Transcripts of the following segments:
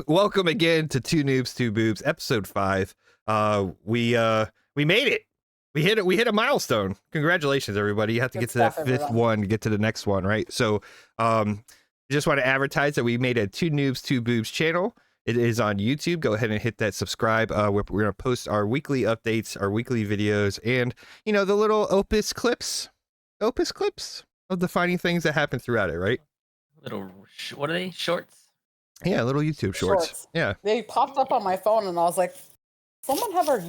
Welcome again to 2Noobs2Boobs, episode 5. We made it. We hit a milestone. Congratulations, everybody. You have to get to that fifth one to get to the next one, right? So just want to advertise that we made a 2Noobs2Boobs channel. It is on YouTube. Go ahead and hit that subscribe. We're going to post our weekly updates, our weekly videos, and the little opus clips of the funny things that happen throughout it, right? Little, what are they? Shorts? Yeah, little YouTube shorts. Yeah, they popped up on my phone, and I was like, "Someone have our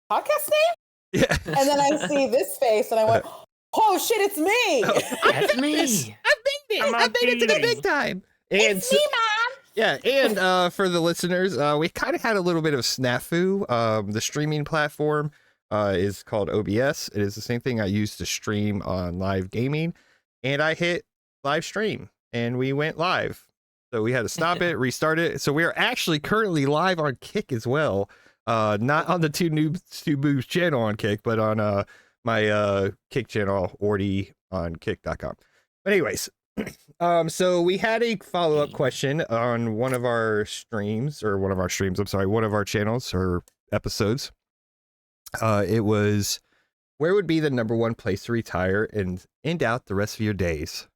podcast name?" Yeah. And then I see this face, and I went, "Oh shit, it's me! Oh, That's me! I made it to the big time!" And it's me, Mom. Yeah, and for the listeners, we kind of had a little bit of snafu. The streaming platform is called OBS. It is the same thing I use to stream on live gaming, and I hit live stream, and we went live. So we had to stop it, restart it. So we are actually currently live on Kick as well. Not on the 2Noobs2Boobs channel on Kick, but on my Kick channel, Ordy on kick.com. But anyways, so we had a follow-up question on one of our streams, I'm sorry, one of our channels or episodes. It was, where would be the #1 place to retire and end out the rest of your days?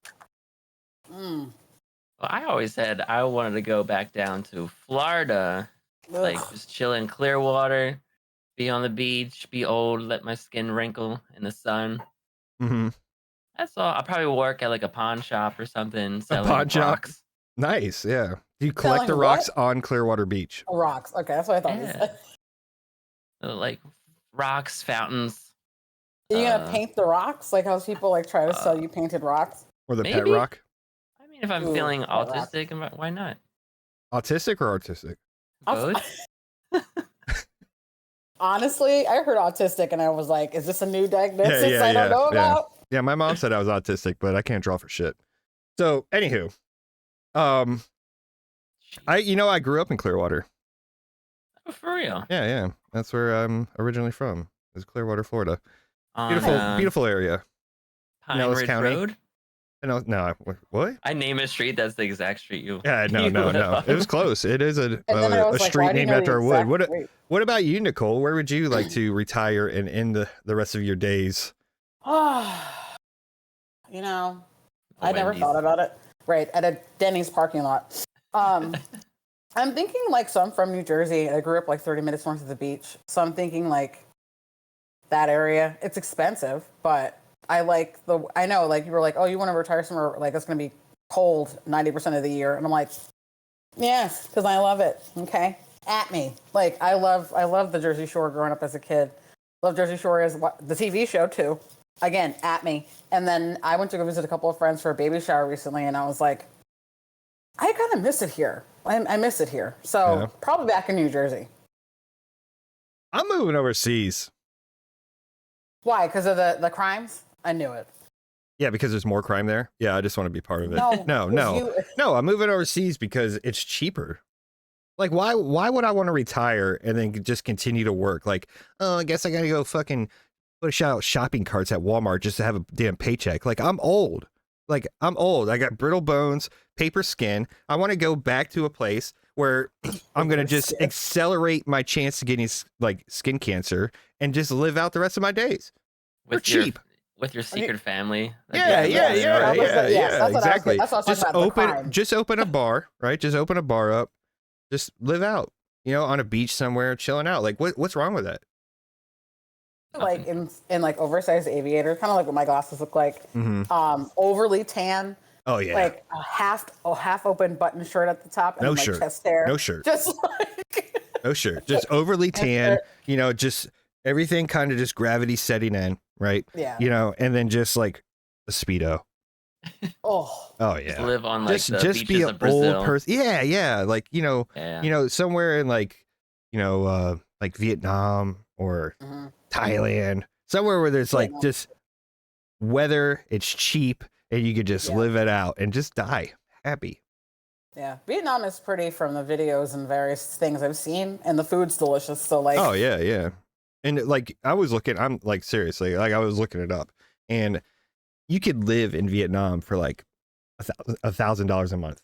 Well, I always said I wanted to go back down to Florida, like just chill in Clearwater, be on the beach, be old, let my skin wrinkle in the sun. Mm-hmm. That's all. I'll probably work at like a pawn shop or something. A pawn shop? Nice, yeah. You collect the rocks on Clearwater Beach. Rocks, okay, that's what I thought you said. Like rocks, fountains. Are you gonna paint the rocks? Like how people like try to sell you painted rocks? Or the pet rock? I mean, if I'm feeling autistic, why not? Autistic or artistic? Both. Honestly, I heard autistic and I was like, is this a new diagnosis I don't know about? Yeah, my mom said I was autistic, but I can't draw for shit. So, anywho, I grew up in Clearwater. Oh, for real? Yeah. That's where I'm originally from. Is Clearwater, Florida. Beautiful area. Pine Ridge Road? No, what? I name a street. That's the exact street you. Yeah, no. It was close. It is a street named after a wood. What about you, Nicole? Where would you like to retire and end the rest of your days? I never thought about it. Right, at a Denny's parking lot. I'm thinking so I'm from New Jersey. I grew up 30 minutes north of the beach. So I'm thinking that area. It's expensive, but I know you were like, oh, you want to retire somewhere it's going to be cold 90% of the year. And I'm like, yes, because I love it. Okay. At me. I love the Jersey Shore growing up as a kid. Love Jersey Shore as the TV show too. Again, at me. And then I went to go visit a couple of friends for a baby shower recently. And I was like, I kind of miss it here. I miss it here. So probably back in New Jersey. I'm moving overseas. Why? Because of the crimes? I knew it. Yeah, because there's more crime there. Yeah, I just want to be part of it. No, I'm moving overseas because it's cheaper. Why would I want to retire and then just continue to work? I guess I gotta go fucking push out shopping carts at Walmart just to have a damn paycheck. I'm old. I'm old. I got brittle bones, paper skin. I want to go back to a place where I'm gonna just accelerate my chance of getting skin cancer and just live out the rest of my days. We're cheap. With your secret family. Yeah, exactly. Just open a bar, right? Just open a bar up. Just live out, on a beach somewhere, chilling out. What's wrong with that? In oversized aviator, kind of like what my glasses look like. Mm-hmm. Overly tan. Oh yeah. A half open button shirt at the top. No and shirt. Chest hair. No shirt. Just no shirt. Just overly tan. Just everything kind of just gravity setting in, right? Yeah. And then just a Speedo. Oh yeah. Just live on just the be an of Brazil. old person. Yeah. Somewhere in Vietnam or Thailand, somewhere where there's just weather, it's cheap, and you could just live it out and just die happy. Yeah, Vietnam is pretty from the videos and various things I've seen, and the food's delicious. So oh yeah. And I was looking, I'm seriously, I was looking it up, and you could live in Vietnam for $1,000 a month.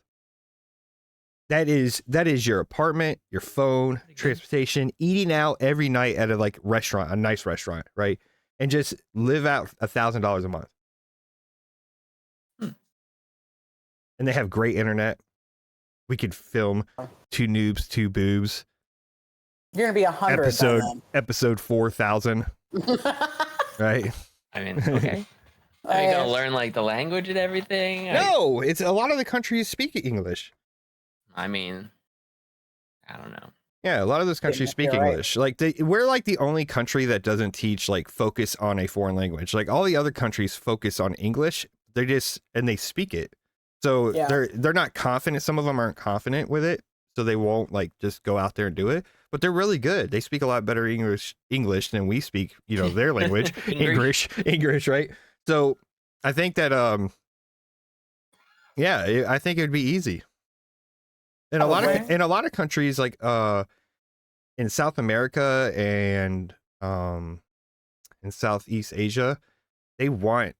that is your apartment, your phone, transportation, eating out every night at a like restaurant, a nice restaurant, right? And just live out $1,000 a month. And they have great internet. We could film 2Noobs2Boobs. You're gonna be 100. Episode 4,000. Right? I mean, okay. Are you gonna learn like the language and everything? No, it's a lot of the countries speak English. I mean, I don't know. Yeah, a lot of those countries speak English. Like we're like the only country that doesn't teach like focus on a foreign language. Like all the other countries focus on English. They speak it. So they're not confident. Some of them aren't confident with it, so they won't like just go out there and do it. But they're really good. They speak a lot better English than we speak, their language. English, right? So I think that I think it would be easy. In a lot of countries like in South America and in Southeast Asia, they want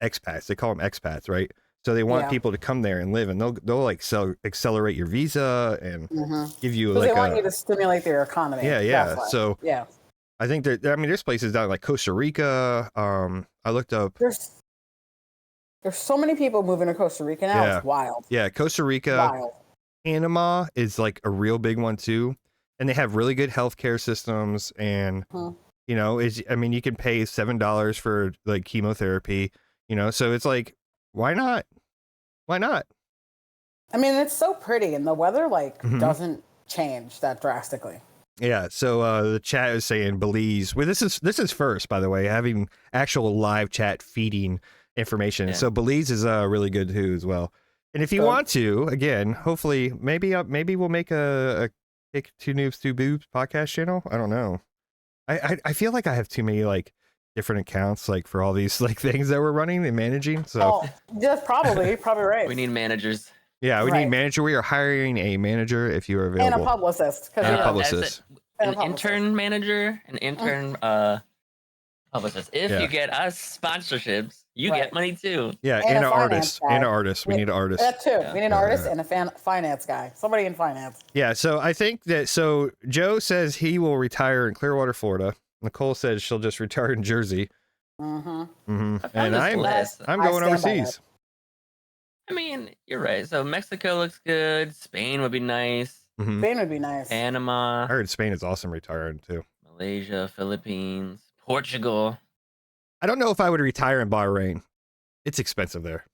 expats. They call them expats, right? So they want people to come there and live, and they'll like accelerate your visa and give you like they want you to stimulate their economy. Yeah. So I think there's places down like Costa Rica. I looked up. There's so many people moving to Costa Rica now. It's wild. Yeah, Costa Rica. Wild. Panama is like a real big one too, and they have really good healthcare systems. And you can pay $7 for like chemotherapy. So it's like, why not? Why not? I mean, it's so pretty, and the weather doesn't change that drastically. Yeah. So the chat is saying Belize. Well, this is first, by the way, having actual live chat feeding information. Yeah. So Belize is really good too as well. And if you want to, again, hopefully, maybe we'll make a 2Noobs2Boobs podcast channel. I don't know. I feel like I have too many like different accounts like for all these like things that we're running and managing. So that's probably right. We need managers. Yeah, we need manager. We are hiring a manager if you are available. And a publicist. An intern manager, an intern publicist. If you get us sponsorships, you get money too. Yeah, and an artist. And an artist. We need an artist. That too. We need an artist and a finance guy. Somebody in finance. Yeah, so I think that Joe says he will retire in Clearwater, Florida. Nicole says she'll just retire in Jersey. And I'm going overseas. I mean, you're right. So Mexico looks good. Spain would be nice. Spain would be nice. Panama. I heard Spain is awesome retiring too. Malaysia, Philippines, Portugal. I don't know if I would retire in Bahrain. It's expensive there.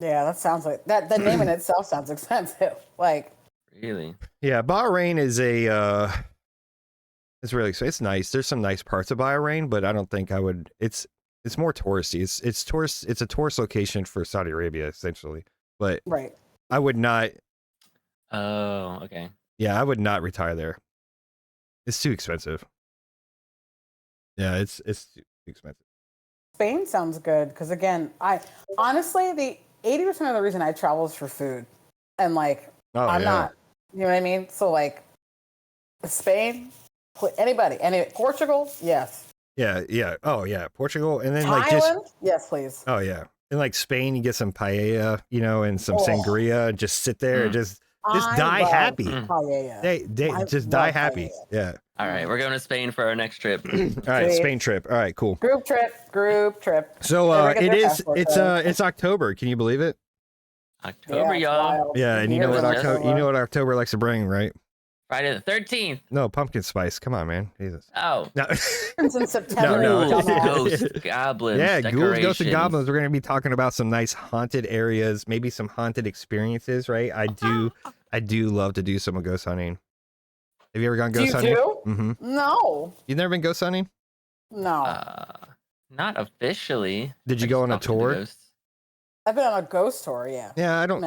Yeah, that sounds like that. The name in itself sounds expensive. Like really? Yeah, Bahrain is it's really it's nice. There's some nice parts of Bahrain, but I don't think I would. It's more touristy. It's a tourist location for Saudi Arabia essentially. But I would not. Oh, okay. Yeah, I would not retire there. It's too expensive. Yeah, it's too expensive. Spain sounds good because again, I honestly the 80% of the reason I travel is for food, and like I'm not, you know what I mean. So like Spain, Portugal, yes. Yeah. Oh yeah, Portugal, and then Thailand, yes, please. Oh yeah, and like Spain, you get some paella, and some sangria, and just sit there and just die happy. Paella. They just die happy. Paella. Yeah. All right, we're going to Spain for our next trip. All right, Spain trip. All right, cool. Group trip. So it's October. Can you believe it? October, y'all. Yeah, and you know what October likes to bring, right? Friday the 13th. No, pumpkin spice. Come on, man. Jesus. Oh. No. It's in September. No. Ghost goblins. Yeah, ghouls, ghosts, and goblins. We're going to be talking about some nice haunted areas, maybe some haunted experiences, right? I do love to do some ghost hunting. Have you ever gone ghost hunting? Mm-hmm. No. You've never been ghost hunting? No. Not officially. Did you go on a tour? I've been on a ghost tour, yeah. Yeah, I don't.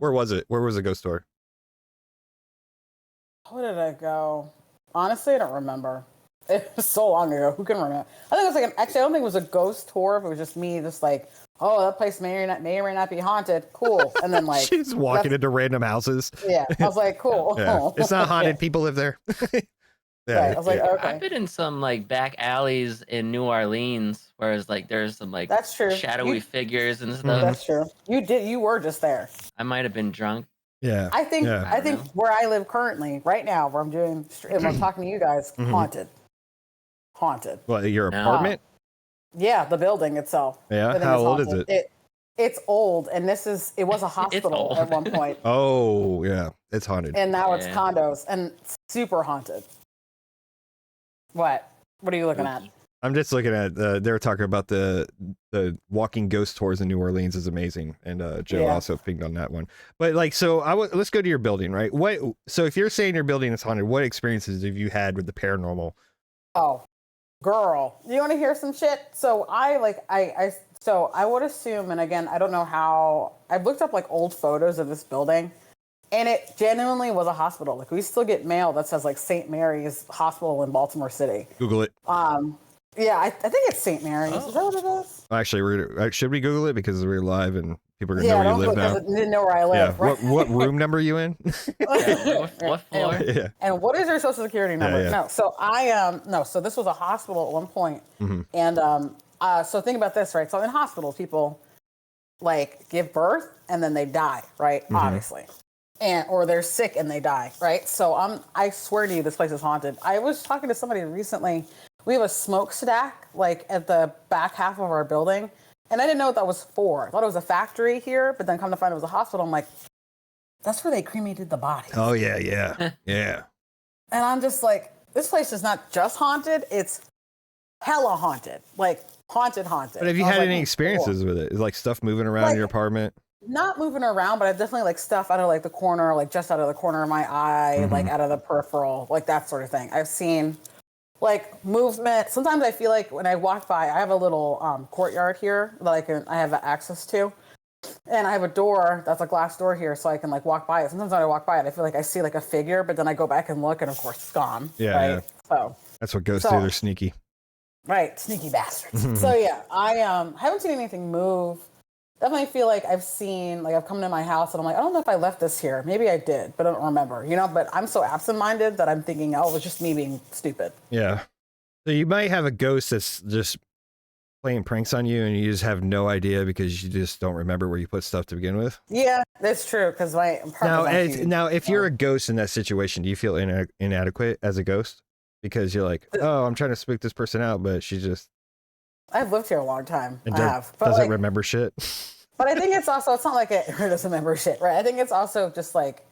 Where was it? Where was the ghost tour? Where did I go? Honestly, I don't remember. It was so long ago. Who can remember? I think it was actually, I don't think it was a ghost tour. If it was just me, just like, oh, that place may or may not be haunted. Cool. And then like she's walking into random houses. Yeah, I was like, cool. Yeah. It's not haunted. People live there. Yeah, right. I was like, okay. I've been in some like back alleys in New Orleans, whereas like there's some like that's true. Shadowy figures and stuff. That's true. You were just there. I might have been drunk. Yeah. I think Yeah. I think where I live currently, right now, where I'm doing, I'm talking to you guys, haunted. Well, your No. apartment? Yeah, the building itself. Yeah. I think How it's old is haunted. it? It's old, and it was a hospital old. at one point, Oh, yeah. It's haunted. and now it's Yeah. condos and super haunted. What are you looking at? I'm just looking at they were talking about the walking ghost tours in New Orleans is amazing, and Joe Yeah. also pinged on that one. But like, so let's go to your building, right? So if you're saying your building is haunted, what experiences have you had with the paranormal? Oh, girl, you want to hear some shit? So I would assume, and again, I don't know how. I've looked up like old photos of this building, and it genuinely was a hospital. Like we still get mail that says like St. Mary's Hospital in Baltimore City. Google it. Yeah, I think it's St. Mary's. Is that what it is? Actually, should we Google it because we're live and people are gonna know Yeah, where you don't live because now? I didn't know where I live. Yeah. Right? What room number are you in? What floor? Yeah. And what is your social security number? Yeah. No, so so this was a hospital at one point, Mhm. and so think about this, right? So in hospitals, people like give birth and then they die, right? Obviously, or they're sick and they die, right? So I swear to you, this place is haunted. I was talking to somebody recently. We have a smokestack like at the back half of our building, and I didn't know what that was for. I thought it was a factory here, but then come to find it was a hospital. I'm like, that's where they cremated the bodies. Oh yeah, yeah. And I'm just like, this place is not just haunted, it's hella haunted. Like haunted. But have you had any experiences with it? Is like stuff moving around your apartment? Not moving around, but I've definitely like stuff out of like the corner, like just out of the corner of my eye, like out of the peripheral, like that sort of thing. I've seen like movement. Sometimes I feel like when I walk by, I have a little courtyard here that I have access to. And I have a door that's a glass door here, so I can like walk by it. Sometimes when I walk by it, I feel like I see like a figure, but then I go back and look, and of course it's gone. Yeah, right? yeah. So That's what ghosts do. They're sneaky. right, sneaky bastards. So yeah, I haven't seen anything move. Definitely feel like I've come to my house and I'm like, I don't know if I left this here. Maybe I did, but I don't remember. But I'm so absent-minded that I'm thinking, oh, it was just me being stupid. Yeah. So you might have a ghost that's just playing pranks on you and you just have no idea because you just don't remember where you put stuff to begin with. Yeah, that's true. Because now, if you're a ghost in that situation, do you feel inadequate as a ghost? Because you're like, oh, I'm trying to spook this person out, but she just... I've lived here a long time. And I have. But doesn't remember shit. But I think it's not like it doesn't remember shit, right? I think it's also just like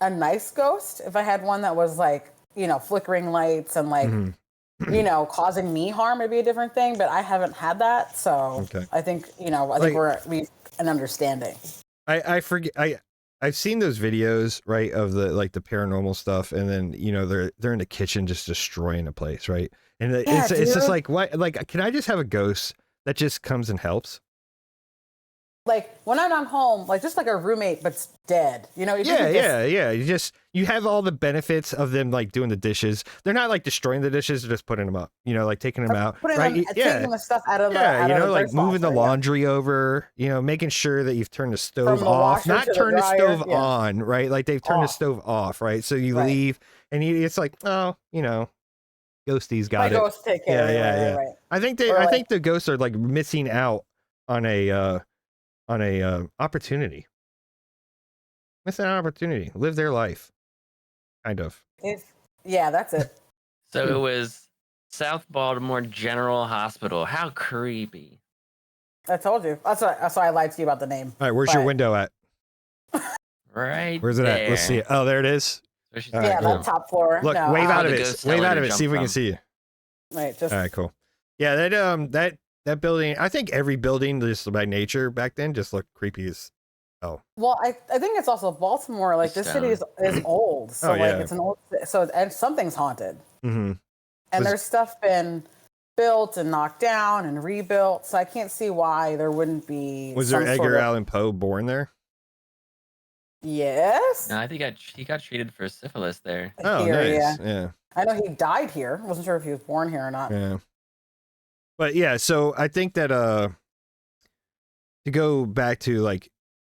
a nice ghost. If I had one that was like, flickering lights and like, causing me harm, it'd be a different thing. But I haven't had that, so Okay. I think we've an understanding. I forget. I've seen those videos, right, of the paranormal stuff, and then they're in the kitchen just destroying a place, right? And it's just like, what? Like, can I just have a ghost that just comes and helps? Like when I'm not home, like just like a roommate, but dead. Yeah. You have all the benefits of them like doing the dishes. They're not like destroying the dishes; they're just putting them up. Like taking them out, right? Taking the stuff out of like moving the laundry over. Making sure that you've turned the stove off, not turn the stove on, right? Like they've turned the stove off, right? So you leave, and it's like, oh, ghosties got it. Ghosts take care. Yeah. Right. I think the ghosts are like missing out on a opportunity. Missing an opportunity. Live their life. Kind of. That's it. So it was South Baltimore General Hospital. How creepy. I told you. That's why I lied to you about the name. All right, where's your window at? Right. Where's it at? Let's see it. Oh, there it is. All right, that top floor. Look, no, wave out of it. Wave out of it. See if we can see you. Right. All right, cool. Yeah, that building, I think every building just by nature back then just looked creepy as hell. Well, I think it's also Baltimore. Like this city is old, so it's an old. And something's haunted. Mm-hmm. And there's stuff been built and knocked down and rebuilt, so I can't see why there wouldn't be. Was there Edgar Allan Poe born there? Yes. No, I think he got treated for syphilis there. Oh, nice. Yeah. I know he died here. Wasn't sure if he was born here or not. Yeah. But yeah, so I think that to go back to like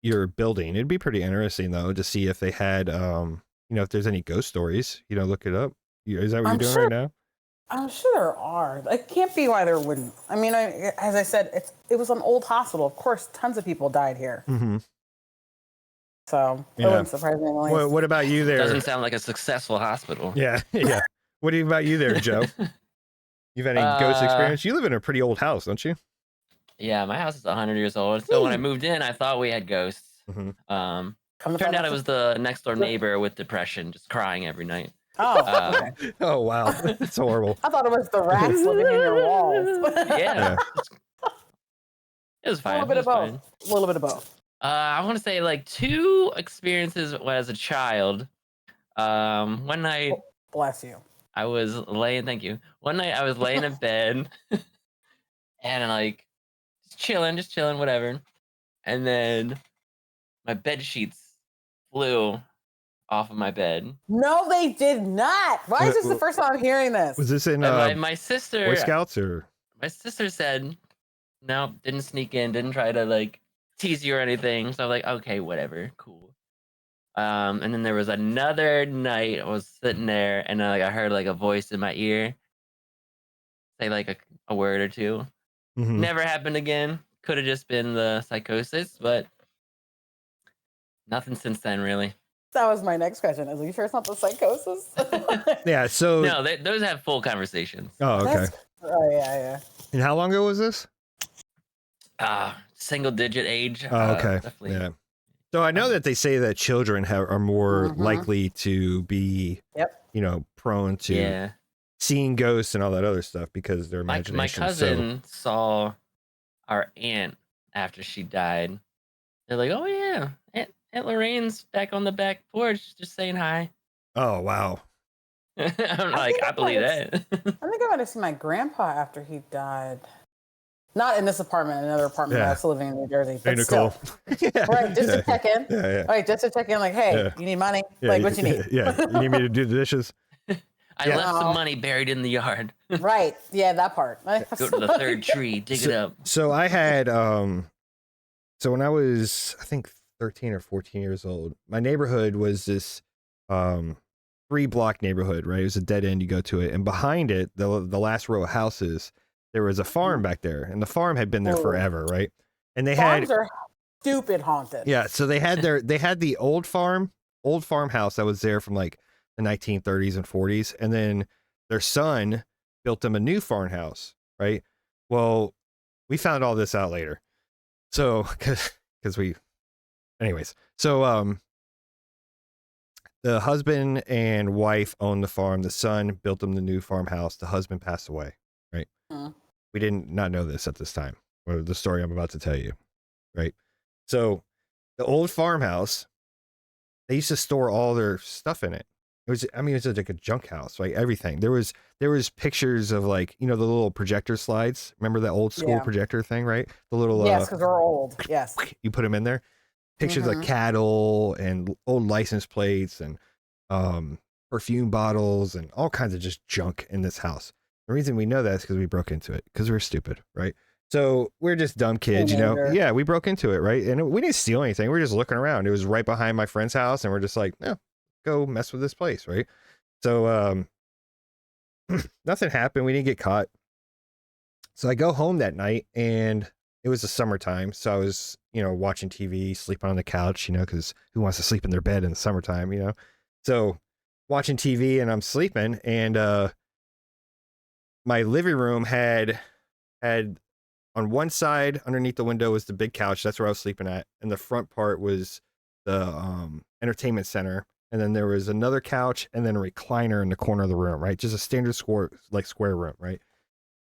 your building, it'd be pretty interesting though to see if they had if there's any ghost stories. Look it up. Is that what you're doing right now? I'm sure there are. It can't be why there wouldn't. I mean, as I said, it was an old hospital. Of course, tons of people died here. Mm-hmm. So it Yeah. wouldn't surprise me. What about you there? Doesn't sound like a successful hospital. Yeah, yeah. What about you there, Joe? You've had any ghost experience? You live in a pretty old house, don't you? Yeah, my house is 100 years old. So when I moved in, I thought we had ghosts. Mm-hmm. Turned out it was the next door neighbor with depression, just crying every night. Oh, okay. Oh wow, that's horrible. I thought it was the rats living in your walls. Yeah. It was fine. A little bit of both. A little bit of both. I want to say like 2 experiences as a child. One night, Bless you. I was laying. Thank you. One night I was laying in bed, and like just chilling, whatever. And then my bed sheets flew off of my bed. No, they did not. Why is this the first time I'm hearing this? Was this in my sister? Boy Scouts or? My sister said, no, didn't sneak in, didn't try to like tease you or anything. So I'm like, okay, whatever, cool. And then there was another night I was sitting there and like I heard like a voice in my ear say like a word or two. Mm-hmm. Never happened again. Could have just been the psychosis, but nothing since then, really. That was my next question. Are you sure it's not the psychosis? Yeah. So no, those have full conversations. Oh, okay. Oh yeah. And how long ago was this? Single digit age. Oh, okay. Definitely. Yeah. So I know that they say that children are more likely to be, prone to seeing ghosts and all that other stuff because their imagination. My cousin saw our aunt after she died. They're like, oh yeah, Aunt Lorraine's back on the back porch just saying hi. Oh wow. I'm like, I believe that. I think I might have seen my grandpa after he died. Not in this apartment, another apartment. I was living in New Jersey. But still. Right, just to check in. Yeah. Right, just to check in, like, hey, you need money? Like, what you need? Yeah, you need me to do the dishes? I left some money buried in the yard. Right, yeah, that part. Go to the third tree, dig it up. So I had, so when I was, I think 13 or 14 years old, my neighborhood was this 3-block neighborhood, right? It was a dead end, you go to it. And behind it, the last row of houses, there was a farm back there, and the farm had been there forever, right? And they Farms are stupid haunted. Yeah, so they had the old farmhouse that was there from like the 1930s and 40s, and then their son built them a new farmhouse, right? Well, we found all this out later. So anyways, so the husband and wife owned the farm. The son built them the new farmhouse. The husband passed away, right? We did not know this at this time, or the story I'm about to tell you, right? So the old farmhouse, they used to store all their stuff in it. It was like a junk house, like everything. There was pictures of like, the little projector slides. Remember that old school projector thing, right? The little yes, because they're old. Yes, you put them in there. Pictures of cattle and old license plates and perfume bottles and all kinds of just junk in this house. The reason we know that is because we broke into it because we're stupid, right? So we're just dumb kids, Yeah, we broke into it, right? And we didn't steal anything. We were just looking around. It was right behind my friend's house, and we're just like, go mess with this place, right? So nothing happened. We didn't get caught. So I go home that night, and it was the summertime. So I was, watching TV, sleeping on the couch, because who wants to sleep in their bed in the summertime, So watching TV, and I'm sleeping, and my living room had on one side underneath the window was the big couch. That's where I was sleeping at. And the front part was the entertainment center. And then there was another couch and then a recliner in the corner of the room, right? Just a standard square room, right?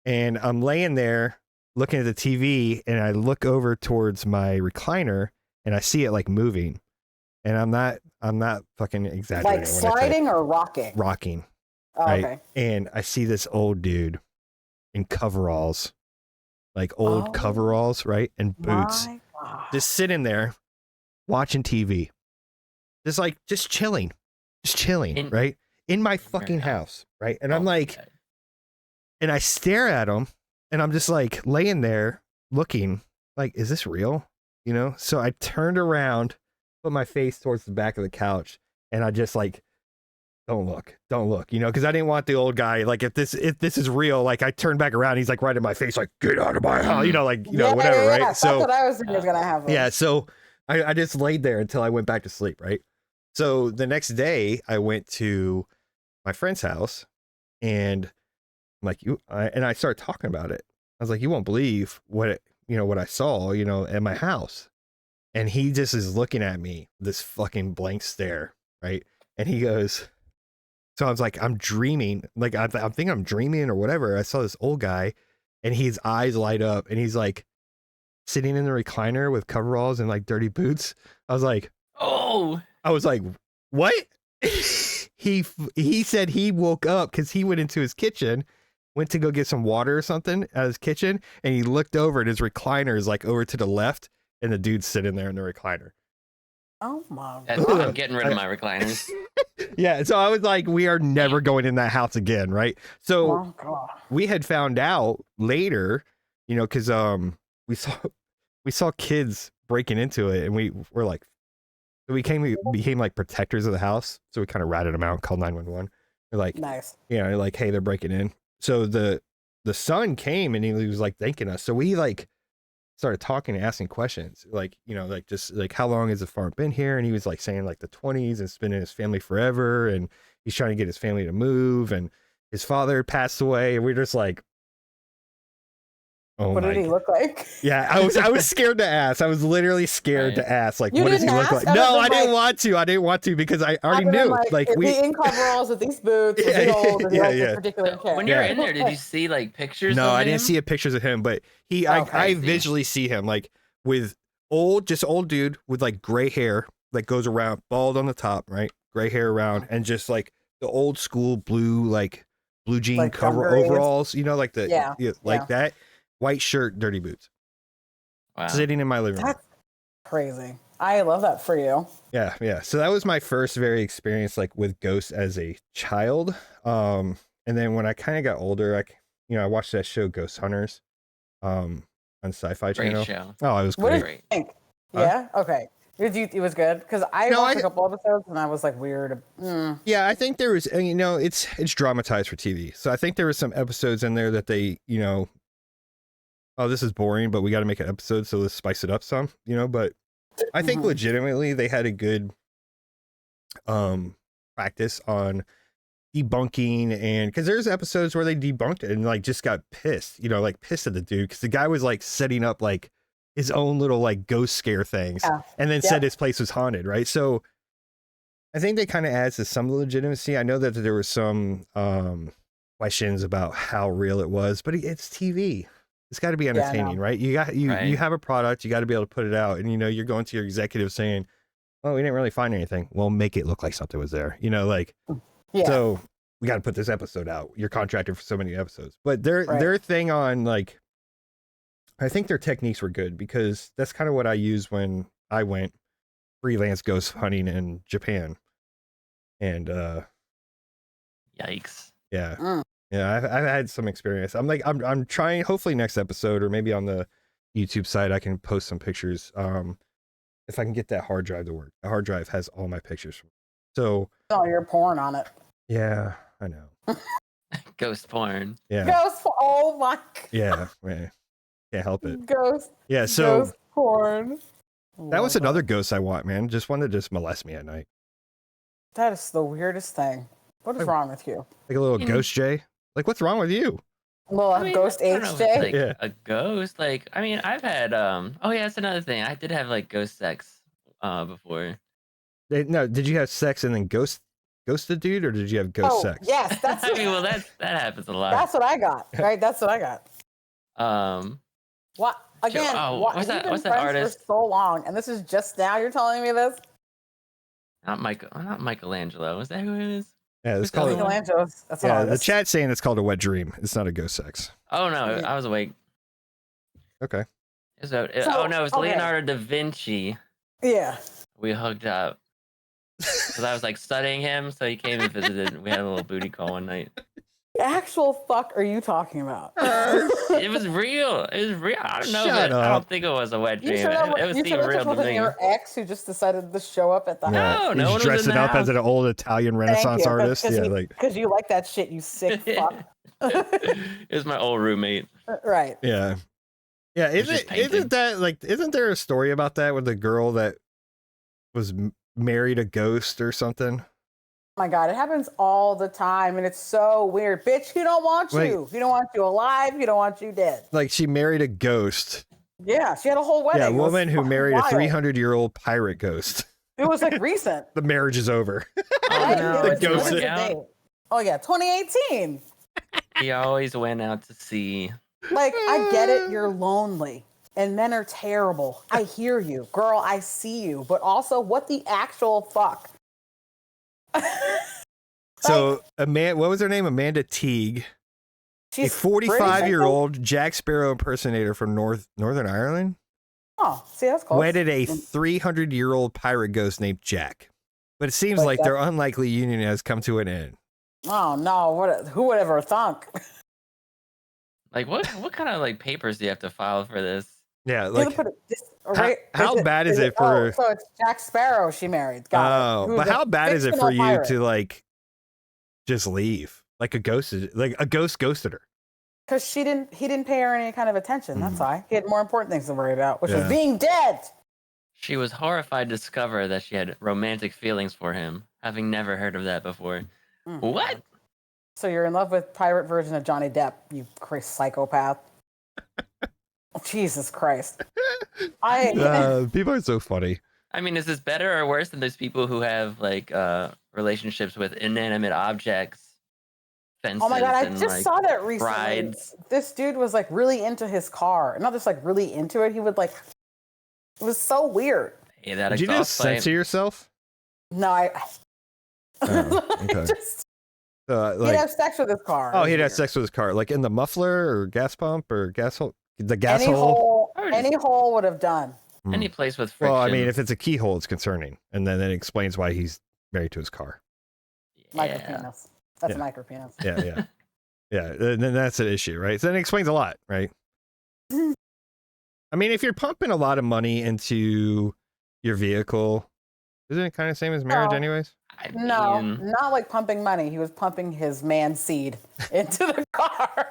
And I'm laying there looking at the TV, and I look over towards my recliner, and I see it like moving. And I'm not fucking exaggerating. Like sliding or rocking? Rocking. Oh, right? okay. And I see this old dude in coveralls, like old coveralls, right? And boots, just sitting there watching TV, just chilling, right? In my fucking house, right? And I'm like, and I stare at him, and I'm just like laying there looking like, is this real? So I turned around, put my face towards the back of the couch, and I just like, don't look, because I didn't want the old guy, like, if this is real, like, I turned back around, he's like right in my face, like, get out of my house, whatever, right? So that's what I was thinking was gonna happen. Yeah, so I just laid there until I went back to sleep, right? So the next day I went to my friend's house and I'm like, and I started talking about it. I was like, you won't believe what what I saw, at my house. And he just is looking at me, this fucking blank stare, right? And he goes, so I was like, I'm dreaming. Like, I'm thinking I'm dreaming or whatever. I saw this old guy and his eyes light up and he's like sitting in the recliner with coveralls and like dirty boots. I was like, what? He said he woke up because he went into his kitchen, went to go get some water or something at his kitchen, and he looked over and his recliner is like over to the left, and the dude's sitting there in the recliner. Oh my God. I'm getting rid of my recliners. Yeah, so I was like, we are never going in that house again, right? So we had found out later, because we saw kids breaking into it, and we were like, we became like protectors of the house. So we kind of ratted them out and called 911. We're like, nice. Like, hey, they're breaking in. So the son came and he was like thanking us. So we like started talking and asking questions, like, like just like, how long has the farm been here? And he was like saying like the 20s and it's been in his family forever. And he's trying to get his family to move. And his father passed away. And we're just like, oh, what did he look like? Yeah, I was scared to ask. I was literally scared to ask. Like, what does he look like? I No, I didn't want to. I didn't want to because I already knew. Like, is he in coveralls with these boots? Is he old? Is he like this particular chair? When you're in there, did you see like pictures? No, of I him? didn't see pictures of him, but I visually see him like with old dude with like gray hair that goes around, bald on the top, right? Gray hair around, and just like the old school blue jean like cover overalls, like that. White shirt, dirty boots. Wow. Sitting in my living room. That's crazy. I love that for you. Yeah. So that was my first very experience like with ghosts as a child. And then when I kind of got older, I watched that show Ghost Hunters on Sci-Fi Channel. Show. Oh, it was great. great. What did you think? Yeah? Okay. It was good because I watched a couple episodes and I was like weird. Yeah, I think there was, it's dramatized for TV. So I think there was some episodes in there that they, oh, this is boring, but we got to make an episode, so let's spice it up some, but I think legitimately they had a good practice on debunking, and because there's episodes where they debunked it and like just got pissed, like pissed at the dude because the guy was like setting up like his own little like ghost scare things and then said his place was haunted, right? So I think that kind of adds to some legitimacy. I know that there were some questions about how real it was, but it's TV. It's got to be entertaining, right? You have a product, you got to be able to put it out, and you're going to your executive saying, "Oh, we didn't really find anything." Well, make it look like something was there, So we got to put this episode out. You're contracted for so many episodes, but their thing on like, I think their techniques were good because that's kind of what I used when I went freelance ghost hunting in Japan, and yikes, yeah. Yeah, I've had some experience. I'm trying. Hopefully, next episode or maybe on the YouTube site, I can post some pictures. If I can get that hard drive to work. The hard drive has all my pictures. So. Oh, you're porn on it. Yeah, I know. Ghost porn. Yeah. Oh my. Yeah, man. Can't help it. Ghost. Yeah. So. Ghost porn. That was another ghost I want, man. Just wanted to just molest me at night. That is the weirdest thing. What is wrong with you? Like a little ghost Jay. Like, what's wrong with you? Well, ghost HJ? Like a ghost. Like, I mean, I've had oh yeah, that's another thing. I did have like ghost sex before. No, did you have sex and then ghost the dude, or did you have ghost sex? Yes, that's I mean, well, that happens a lot. That's what I got, right? That's what I got. What again? What's that artist? For so long, and this is just now you're telling me this? Not Michelangelo. Is that who it is? Yeah, it's called Michelangelo. That's an the artist. chat's saying it's called a wet dream. It's not a ghost sex. Oh no, I was awake. Okay. So no, it's Leonardo da Vinci. Yeah. We hooked up because I was like studying him, so he came and visited. We had a little booty call one night. The actual fuck are you talking about? It was real. It was real. I don't know. Shut up. I don't think it was a wet dream. It was seemed real to me. Your ex who just decided to show up at the No house. one was dressing in the up house. as an old Italian Renaissance artist. Because you like that shit, you sick fuck. It was my old roommate. Right. Yeah. Yeah, It's just painted. isn't that like isn't there a story about that with the girl that was married a ghost or something? Oh my God, it happens all the time, and it's so weird. Bitch, he don't want Like- you. He don't want you alive. He don't want you dead. Like she married a ghost. Yeah, she had a whole wedding. Yeah, a It was woman who fucking married wild. a 300-year-old pirate ghost. It was like recent. The marriage is over. Oh no, The it didn't ghost- work the out. date. Oh yeah, 2018. He always went out to sea. Like, I get it, you're lonely. And men are terrible. I hear you. Girl, I see you. But also, what the actual fuck? So, what was her name? Amanda Teague, She's a British, I think? 45-year-old Jack Sparrow impersonator from Northern Ireland, Oh, see, that's close. wedded a 300-year-old pirate ghost named Jack. But it seems But like that- their unlikely union has come to an end. Oh no, who would ever thunk? Like what kind of like papers do you have to file for this? Yeah, You like have to put how bad is it for- Oh, so it's Jack Sparrow she married. Got it. oh, Who's but a how bad is it for fictional you pirate. to like just leave? Like a ghost ghosted her. Because he didn't pay her any kind of attention. That's Mhm. why. He had more important things to worry about, which Yeah. was being dead. She was horrified to discover that she had romantic feelings for him, having never heard of that before. Mm. What? So you're in love with pirate version of Johnny Depp, you crazy psychopath. Jesus Christ. People are so funny. I mean, is this better or worse than those people who have like relationships with inanimate objects, fences, Oh my God, I and just like saw that recently. brides? This dude was like really into his car. Not just like really into it. He would like, it was so weird. Hey, that Did you just exhaust pipe. censor yourself? No, I Oh, okay. just, he'd Like, have sex with his car. oh, It was he'd have weird. sex with his car, like in the muffler or gas pump or gas hole. The gas Any hole. any hole would have done. Any place with friction. Well, I mean, if it's a keyhole, it's concerning, and then it explains why he's married to his car. Micro yeah. penis. That's Yeah. a micro penis. Yeah, yeah, yeah. Then that's an issue, right? So then it explains a lot, right? I mean, if you're pumping a lot of money into your vehicle, isn't it kind of same as marriage, No. anyways? I No, mean, not like pumping money. He was pumping his man seed into the car.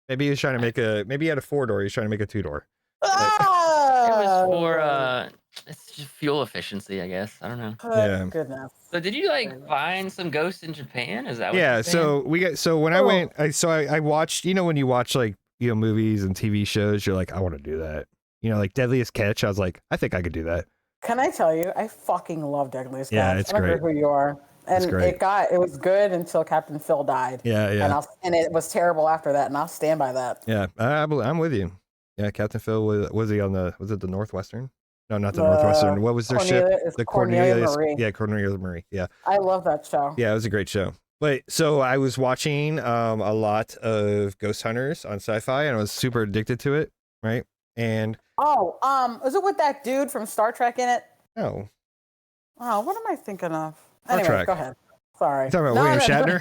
Maybe he was trying to make maybe he had a 4-door. He's trying to make a 2-door. it was for Oh, it's just fuel efficiency, I guess. I don't know. good Yeah. goodness. So did you like find some ghosts in Japan? Is that what Yeah. you're saying? So when I Oh. went, I watched. You know, when you watch like movies and TV shows, you're like, I want to do that. You know, like Deadliest Catch. I was like, I think I could do that. Can I tell you, I fucking love Deadliest Yeah, Catch. it's I don't care great. who you are. And It's great. it was good until Captain Phil died. Yeah, yeah, And it was terrible after that, and I'll stand by that. yeah. I'm with you. Yeah, Captain Phil was he on was it the Northwestern? No, not the Northwestern. What was their ship? The Cornelia Marie. Yeah, Cornelia Marie. Yeah, I love that show. yeah. It was a great show. But so I was watching a lot of Ghost Hunters on Sci-Fi, and I was super addicted to it. Right, and Oh, was it with that dude from Star Trek in it? oh, Oh, what am I thinking of? Star Anyway, Trek. go ahead. Sorry. you talking about No, William no,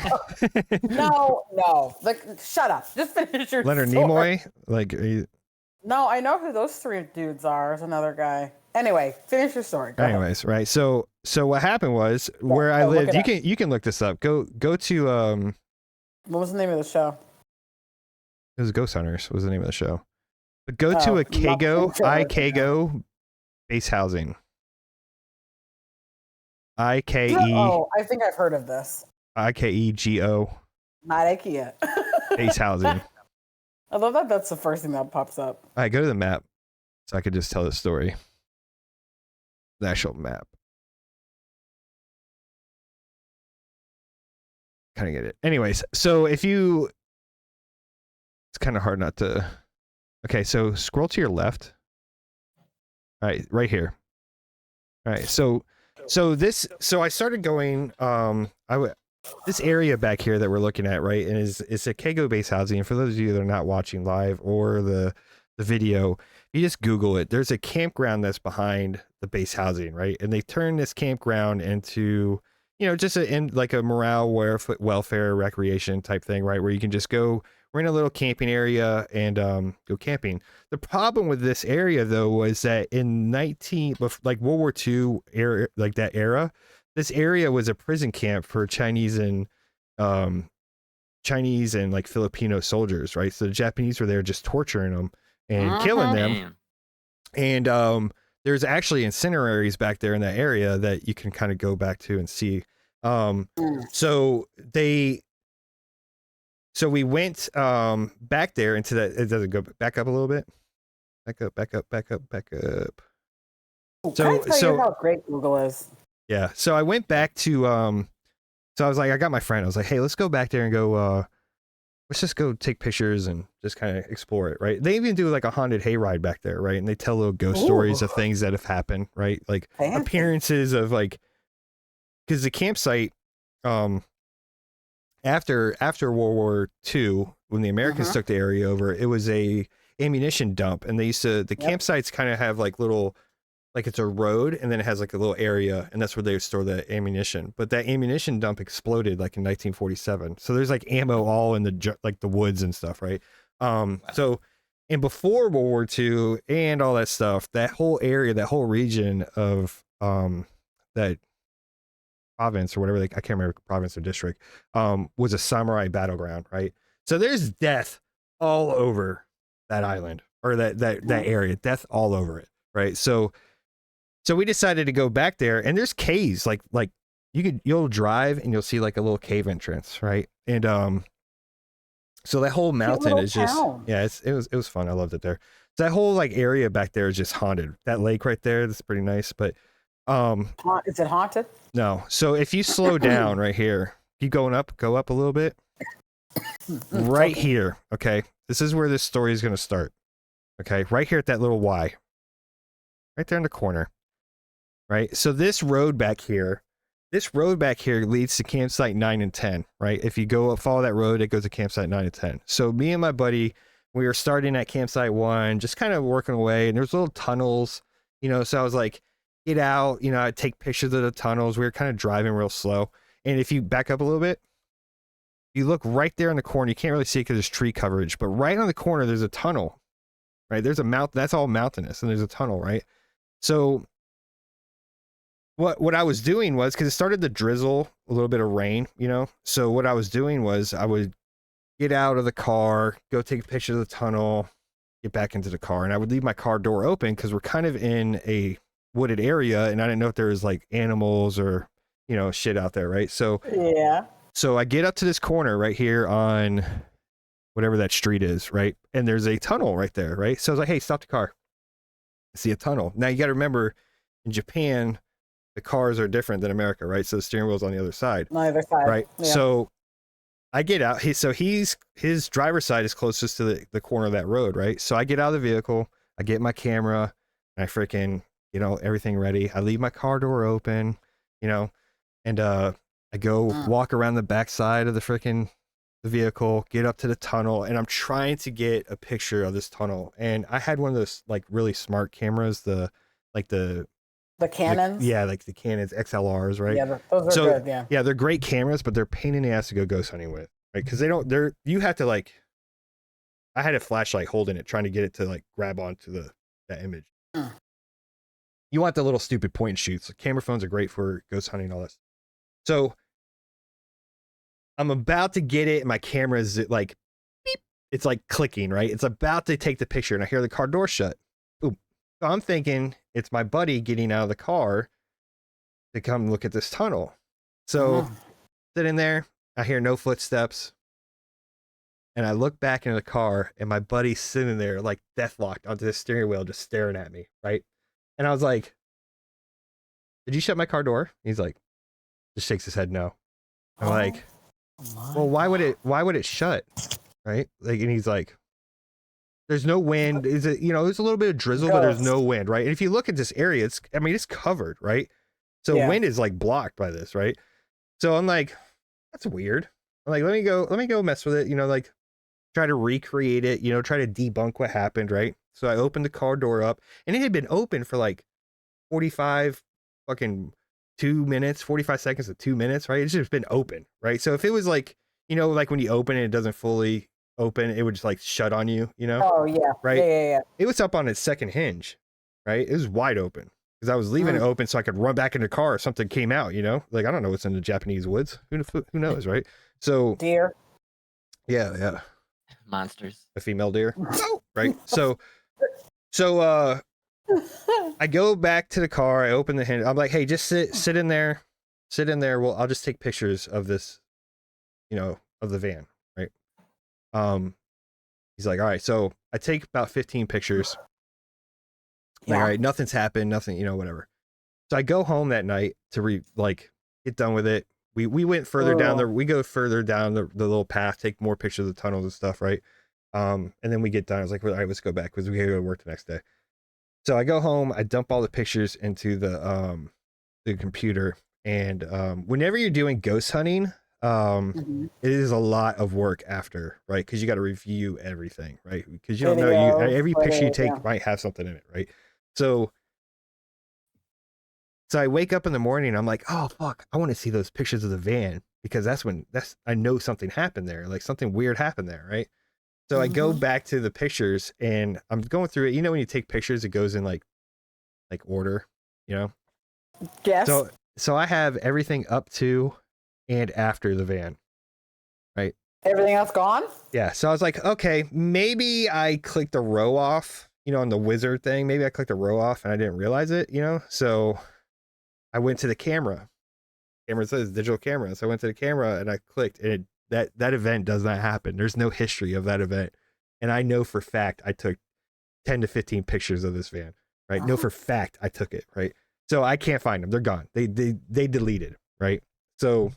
Shatner? No. Like, shut up. Just finish your Leonard story. Nimoy? Like, No, I know who those three dudes are. Is another guy. Anyway, finish your story. Go ahead. anyways, right? So what happened was where I yeah, look lived. it up. You can look this up. Go to What was the name of the show? it was Ghost Hunters was the name of the show. But go Oh, to a not Kago, sure. IKGO base housing. IKE Oh, I think I've heard of this. IKEGO Not IKEA. base housing. I love that that's the first thing that pops up. All right, go to the map so I could just tell the story. The actual map. Kind of get it. Anyways, so if you, it's kind of hard not to. Okay, so scroll to your left. All right, right here. All right, so I started going. This area back here that we're looking at, right, and it's a Kago base housing. And for those of you that are not watching live or the video, you just Google it. There's a campground that's behind the base housing, right, and they turned this campground into, just like a morale, welfare, recreation type thing, right, where you can just go. We're in a little camping area and go camping. The problem with this area, though, was that in World War II era, like that era, this area was a prison camp for Chinese and like Filipino soldiers, right? So the Japanese were there just torturing them and killing them. Damn. And there's actually incineraries back there in that area that you can kind of go back to and see. So we went back there into that. It doesn't go back up a little bit. Back up. Can I tell you how great Google is? Yeah. So I went back to so I was like, I got my friend. I was like, hey, let's go back there and go let's just go take pictures and just kind of explore it, right? They even do like a haunted hayride back there, right? And they tell little ghost stories of things that have happened, right? Like appearances of like, because the campsite after World War II, when the Americans took the area over, it was a ammunition dump, and they used to the campsites kind of have like little, like it's a road, and then it has like a little area, and that's where they would store the ammunition. But that ammunition dump exploded like in 1947, so there's like ammo all in the like the woods and stuff, right? So, and before World War II and all that stuff, that whole area, that whole region of that province or whatever I can't remember, province or district, was a samurai battleground, right? So there's death all over that island, or that area, death all over it, right? So we decided to go back there, and there's caves, like you'll drive and you'll see like a little cave entrance, right? And so that whole mountain is just it was fun. I loved it there. So that whole like area back there is just haunted. That lake right there, that's pretty nice, but is it haunted? No. So if you slow down right here, keep going up, go up a little bit. Right here, okay? This is where this story is going to start. Okay? Right here at that little Y. Right there in the corner. Right? So this road back here leads to campsite 9 and 10, right? If you go follow that road, it goes to campsite 9 and 10. So me and my buddy, we were starting at campsite 1, just kind of working away, and there's little tunnels, you know, so I was like, get out, you know, I'd take pictures of the tunnels. We were kind of driving real slow. And if you back up a little bit, you look right there in the corner. You can't really see it because there's tree coverage, but right on the corner, there's a tunnel, right? There's a mountain. That's all mountainous, and there's a tunnel, right? So what I was doing was, because it started to drizzle, a little bit of rain, you know? So what I was doing was I would get out of the car, go take a picture of the tunnel, get back into the car, and I would leave my car door open because we're kind of in a wooded area, and I didn't know if there was like animals or, you know, shit out there, right? So I get up to this corner right here on whatever that street is, right? And there's a tunnel right there, right? So I was like, hey, stop the car. I see a tunnel. Now you got to remember, in Japan, the cars are different than America, right? So the steering wheel's on the other side. On the other side. Right. Yeah. So I get out. His driver's side is closest to the corner of that road, right? So I get out of the vehicle, I get my camera, and I freaking, you know, everything ready. I leave my car door open, you know, and I go walk around the backside of the vehicle, get up to the tunnel, and I'm trying to get a picture of this tunnel. And I had one of those like really smart cameras, the Canons. Like the Canons XLRs, right? Yeah, those are good. Yeah. Yeah, they're great cameras, but they're a pain in the ass to go ghost hunting with, right? Because you have to like, I had a flashlight holding it, trying to get it to like grab onto that image. You want the little stupid point and shoots. Camera phones are great for ghost hunting and all that. So I'm about to get it, and my camera is like, beep. It's like clicking, right? It's about to take the picture, and I hear the car door shut. Boom. So I'm thinking it's my buddy getting out of the car to come look at this tunnel. So sitting there, I hear no footsteps, and I look back into the car, and my buddy's sitting there like deathlocked onto the steering wheel, just staring at me, right? And I was like, did you shut my car door? He's like, just shakes his head no. I'm like, well, why would it shut? Right? Like, and he's like, there's no wind. Is it, you know, there's a little bit of drizzle, but there's no wind, right? And if you look at this area, it's covered, right? So wind is like blocked by this, right? So I'm like, that's weird. I'm like, let me go mess with it, you know, like try to recreate it, you know, try to debunk what happened, right? So I opened the car door up, and it had been open for like 45 fucking 2 minutes, 45 seconds to 2 minutes, right? It's just been open, right? So if it was like, you know, like when you open it, it doesn't fully open, it would just like shut on you, you know? Oh yeah. Right? Yeah. It was up on its second hinge, right? It was wide open because I was leaving it open so I could run back in the car if something came out, you know? Like, I don't know what's in the Japanese woods. Who knows, right? So deer. Yeah. Monsters. A female deer. right? So I go back to the car, I open the hinge, I'm like, hey, just sit in there. Well, I'll just take pictures of this, of the van, right? He's like, all right. So I take about 15 pictures. Like, all right, nothing's happened, nothing, whatever. So I go home that night to get done with it. We went further down we go further down the little path, take more pictures of the tunnels and stuff, right? And then we get done. I was like, all right, let's go back because we gotta go to work the next day. So I go home, I dump all the pictures into the computer, and whenever you're doing ghost hunting, it is a lot of work after, right? Because you got to review everything, right? Because you don't know, every picture you take might have something in it, right? So I wake up in the morning and I'm like, oh fuck, I want to see those pictures of the van because I know something happened there, like something weird happened there, right? So I go back to the pictures and I'm going through it. You know, when you take pictures, it goes in like order, Yes. So I have everything up to and after the van, right? Everything else gone? Yeah. So I was like, okay, maybe I clicked a row off, on the wizard thing. Maybe I clicked a row off and I didn't realize it, So I went to the camera. Camera says digital camera. So I went to the camera and I clicked, and that event does not happen. There's no history of that event. And I know for fact I took 10 to 15 pictures of this van, right? No, for fact I took it, right? So I can't find them. They're gone. They deleted, right? So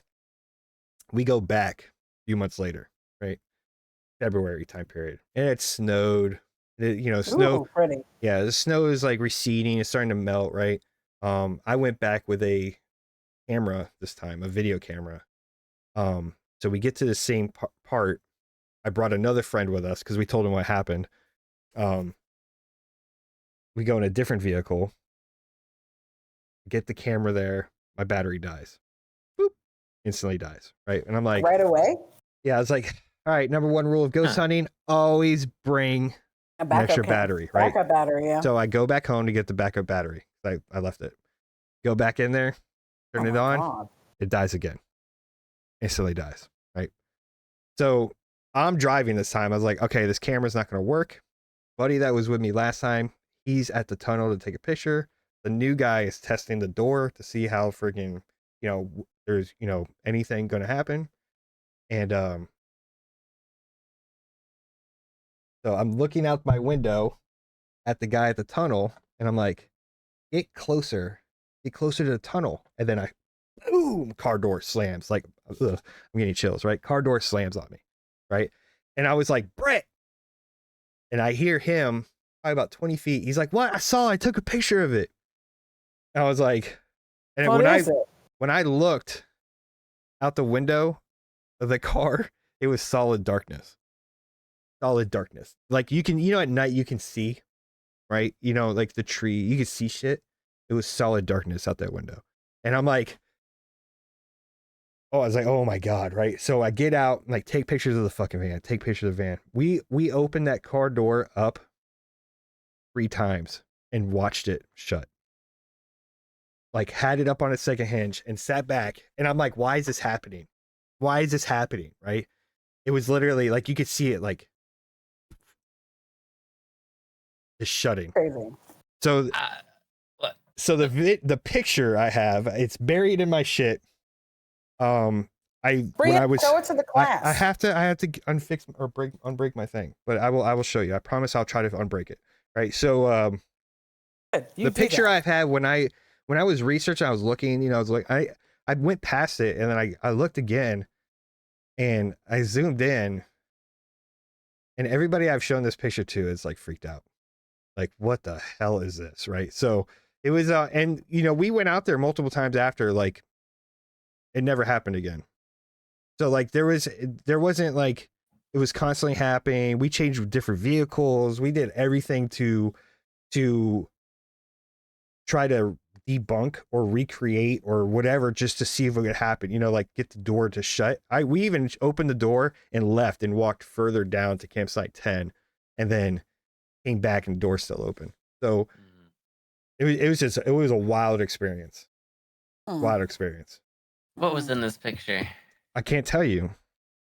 we go back a few months later, right? February time period. And it snowed. Snow. Ooh, pretty. Yeah, the snow is like receding. It's starting to melt, right? I went back with a camera this time, a video camera. So we get to the same part. I brought another friend with us because we told him what happened. We go in a different vehicle, get the camera there. My battery dies. Boop. Instantly dies. Right. And I'm like, right away? Yeah. I was like, all right, number one rule of ghost hunting, always bring an extra battery, right? Backup battery, yeah. So I go back home to get the backup battery. I left it. Go back in there, turn it on. God. It dies again. Instantly dies. Right. So I'm driving this time. I was like, okay, this camera's not going to work. Buddy that was with me last time, he's at the tunnel to take a picture. The new guy is testing the door to see how freaking, there's, anything going to happen. And so I'm looking out my window at the guy at the tunnel, and I'm like, get closer to the tunnel. And then boom, car door slams. Like, ugh, I'm getting chills, right? Car door slams on me, right? And I was like, Brett. And I hear him probably about 20 feet. He's like, what? I took a picture of it. And I was like, and when I looked out the window of the car, it was solid darkness. Solid darkness. Like you can, at night you can see, right? Like the tree, you can see shit. It was solid darkness out that window. And I'm like, I was like, oh my God, right? So I get out and take pictures of the fucking van, take pictures of the van. We opened that car door up 3 times and watched it shut. Like had it up on its second hinge and sat back. And I'm like, why is this happening? Why is this happening? Right? It was literally like, you could see it like just shutting. Crazy. So, so the picture I have, it's buried in my shit. Show it to the class. I have to unfix or unbreak my thing, but I will show you. I promise I'll try to unbreak it. Right. So, the picture I've had when I was researching, I was looking, I was like, I went past it and then I looked again and I zoomed in, and everybody I've shown this picture to is like freaked out. Like, what the hell is this? Right. So it was, and we went out there multiple times after, like, it never happened again. So like there wasn't like, it was constantly happening. We changed different vehicles. We did everything to try to debunk or recreate or whatever, just to see if it would happen, like get the door to shut. We even opened the door and left and walked further down to campsite 10 and then came back and the door's still open. So it was a wild experience. Wild experience. What was in this picture? I can't tell you.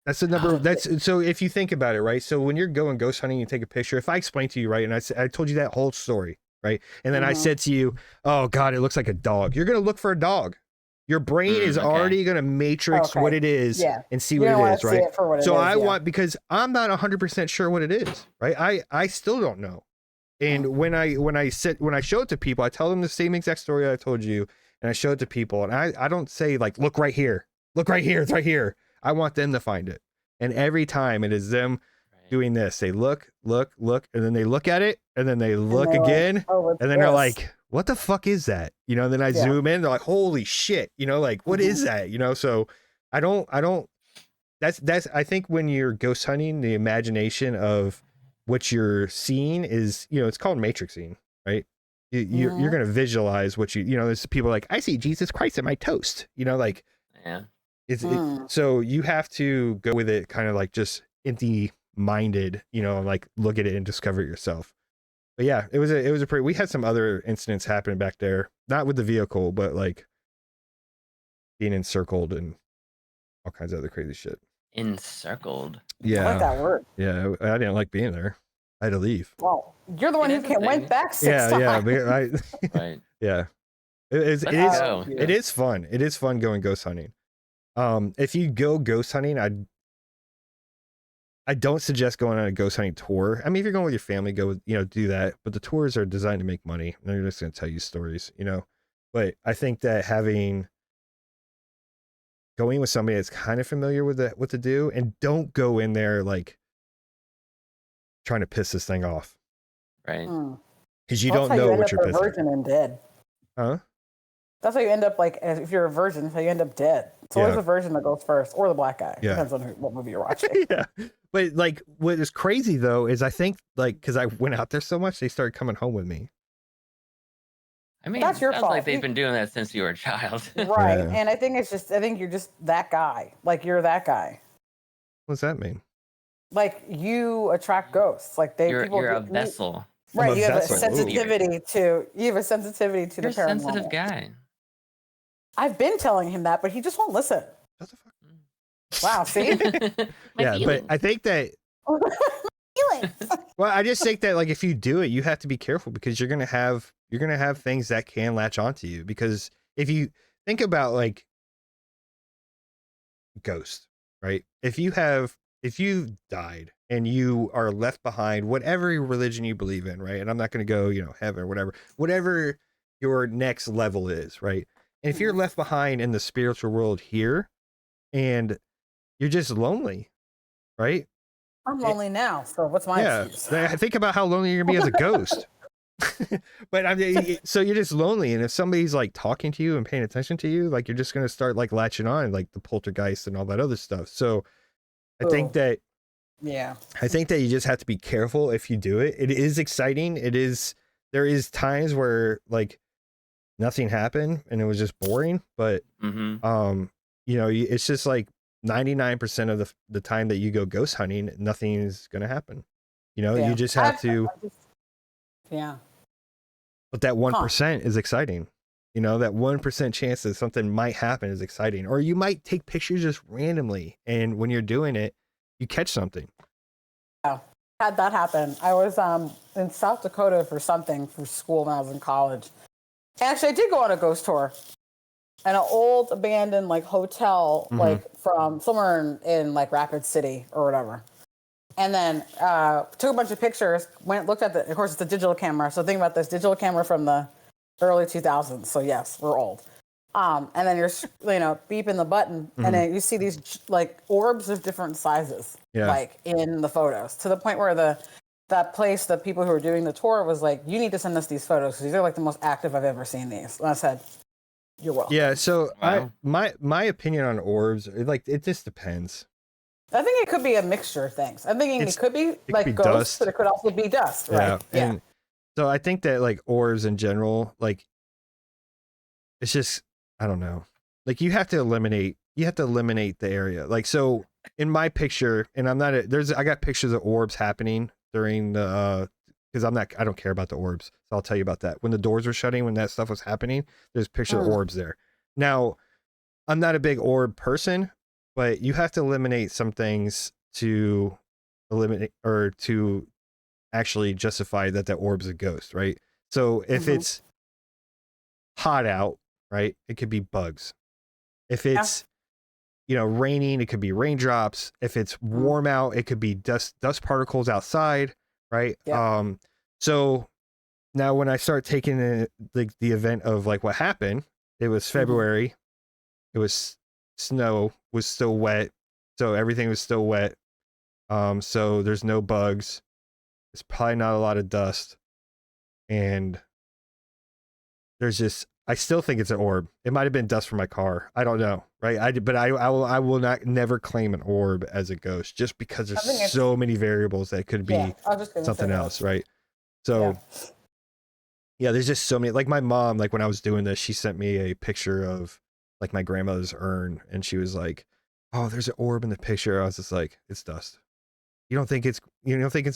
That's the number. That's so if you think about it, right? So when you're going ghost hunting, you take a picture. If I explain to you, right, and I told you that whole story, right, and then I said to you, "Oh God, it looks like a dog." You're gonna look for a dog. Your brain is already gonna matrix what it is and see what it is, right? So I want, because I'm not 100% sure what it is, right? I still don't know. And when I show it to people, I tell them the same exact story I told you, and I show it to people, and I don't say like, look right here, it's right here. I want them to find it. And every time it is them doing this. They look, and then they look at it, and then they look again, like, and then they're like, what the fuck is that? You know, and then I zoom in, they're like, holy shit, you know, like, what is that? You know, so I don't, that's, I think when you're ghost hunting, the imagination of what you're seeing is, you know, it's called matrixing, right? You're going to visualize what you know, there's people like, I see Jesus Christ in my toast, you know, like, so you have to go with it kind of like just empty minded, you know, like look at it and discover it yourself. But yeah, it was a pretty, we had some other incidents happening back there, not with the vehicle, but like being encircled and all kinds of other crazy shit. Encircled. Yeah. I like that word. Yeah, I didn't like being there. I had to leave. Well, you're the one who went back 6 times. Right. Yeah. It is fun. It is fun going ghost hunting. If you go ghost hunting, I don't suggest going on a ghost hunting tour. I mean, if you're going with your family, go with, you know, do that. But the tours are designed to make money. They're just going to tell you stories, you know. But I think that going with somebody that's kind of familiar with what to do, and don't go in there like trying to piss this thing off, right? Because you don't know what you're pissing. Virgin and dead. Huh? That's how you end up, like, if you're a virgin, that's how you end up dead. It's always the virgin that goes first, or the black guy. Depends on what movie you're watching. Yeah. But like, what is crazy though is I think, like, because I went out there so much, they started coming home with me. I mean, that's your fault. Like they've been doing that since you were a child, right? Yeah. And I think you're just that guy. Like, you're that guy. What does that mean? Like, you attract ghosts. Like you're a vessel. Right, you have a sensitivity to the paranormal. You're a sensitive guy. I've been telling him that, but he just won't listen. What the fuck? Wow, see? Yeah, but I think that well, I just think that, like, if you do it, you have to be careful, because you're gonna have things that can latch onto you. Because if you think about, like, ghost, right? If you died and you are left behind, whatever religion you believe in, right? And I'm not going to go, you know, heaven or whatever your next level is, right? And if you're left behind in the spiritual world here and you're just lonely, right? I'm lonely now, so what's my excuse? Think about how lonely you're going to be as a ghost. But I mean, so you're just lonely, and if somebody's like talking to you and paying attention to you, like, you're just going to start like latching on, like the poltergeist and all that other stuff. So I think that you just have to be careful if you do it. It is exciting. There is times where like nothing happened and it was just boring, but you know, it's just like 99% of the time that you go ghost hunting, nothing's gonna happen. You know, you just have to. But that 1% is exciting. You know, that 1% chance that something might happen is exciting. Or you might take pictures just randomly, and when you're doing it, you catch something. Yeah, had that happen. I was in South Dakota for school when I was in college. Actually, I did go on a ghost tour. An old abandoned like hotel, like from somewhere in like Rapid City or whatever. And then took a bunch of pictures, looked at of course it's a digital camera. So think about this, digital camera from the early 2000s. So yes, we're old. And then you're, you know, beeping the button, and then you see these like orbs of different sizes, like in the photos, to the point where the people who were doing the tour was like, you need to send us these photos, because these are like the most active I've ever seen these. And I said, you're welcome. Yeah. So my opinion on orbs, it just depends. I think it could be a mixture of things. I'm thinking it could be like ghosts, dust. But it could also be dust, right? Yeah. And so I think that like orbs in general, like, it's just, I don't know. Like, you have to eliminate the area. Like, so in my picture, and I got pictures of orbs happening during the, because I don't care about the orbs. So I'll tell you about that. When the doors were shutting, when that stuff was happening, there's pictures of orbs there. Now, I'm not a big orb person, but you have to eliminate some things to eliminate or to actually justify that orb's a ghost, right? So if it's hot out, right, it could be bugs. If it's raining, it could be raindrops. If it's warm out, it could be dust particles outside, right? Yeah. So now when I start taking the event of like what happened, it was February, it was snow, was still wet, so everything was still wet. So there's no bugs. It's probably not a lot of dust, and there's just I still think it's an orb. It might have been dust from my car. I don't know, right? I will not never claim an orb as a ghost just because there's so many variables that could be something else, right? So yeah, there's just so many. Like my mom, like when I was doing this, she sent me a picture of like my grandmother's urn, and she was like, "Oh, there's an orb in the picture." I was just like, "It's dust." You don't think it's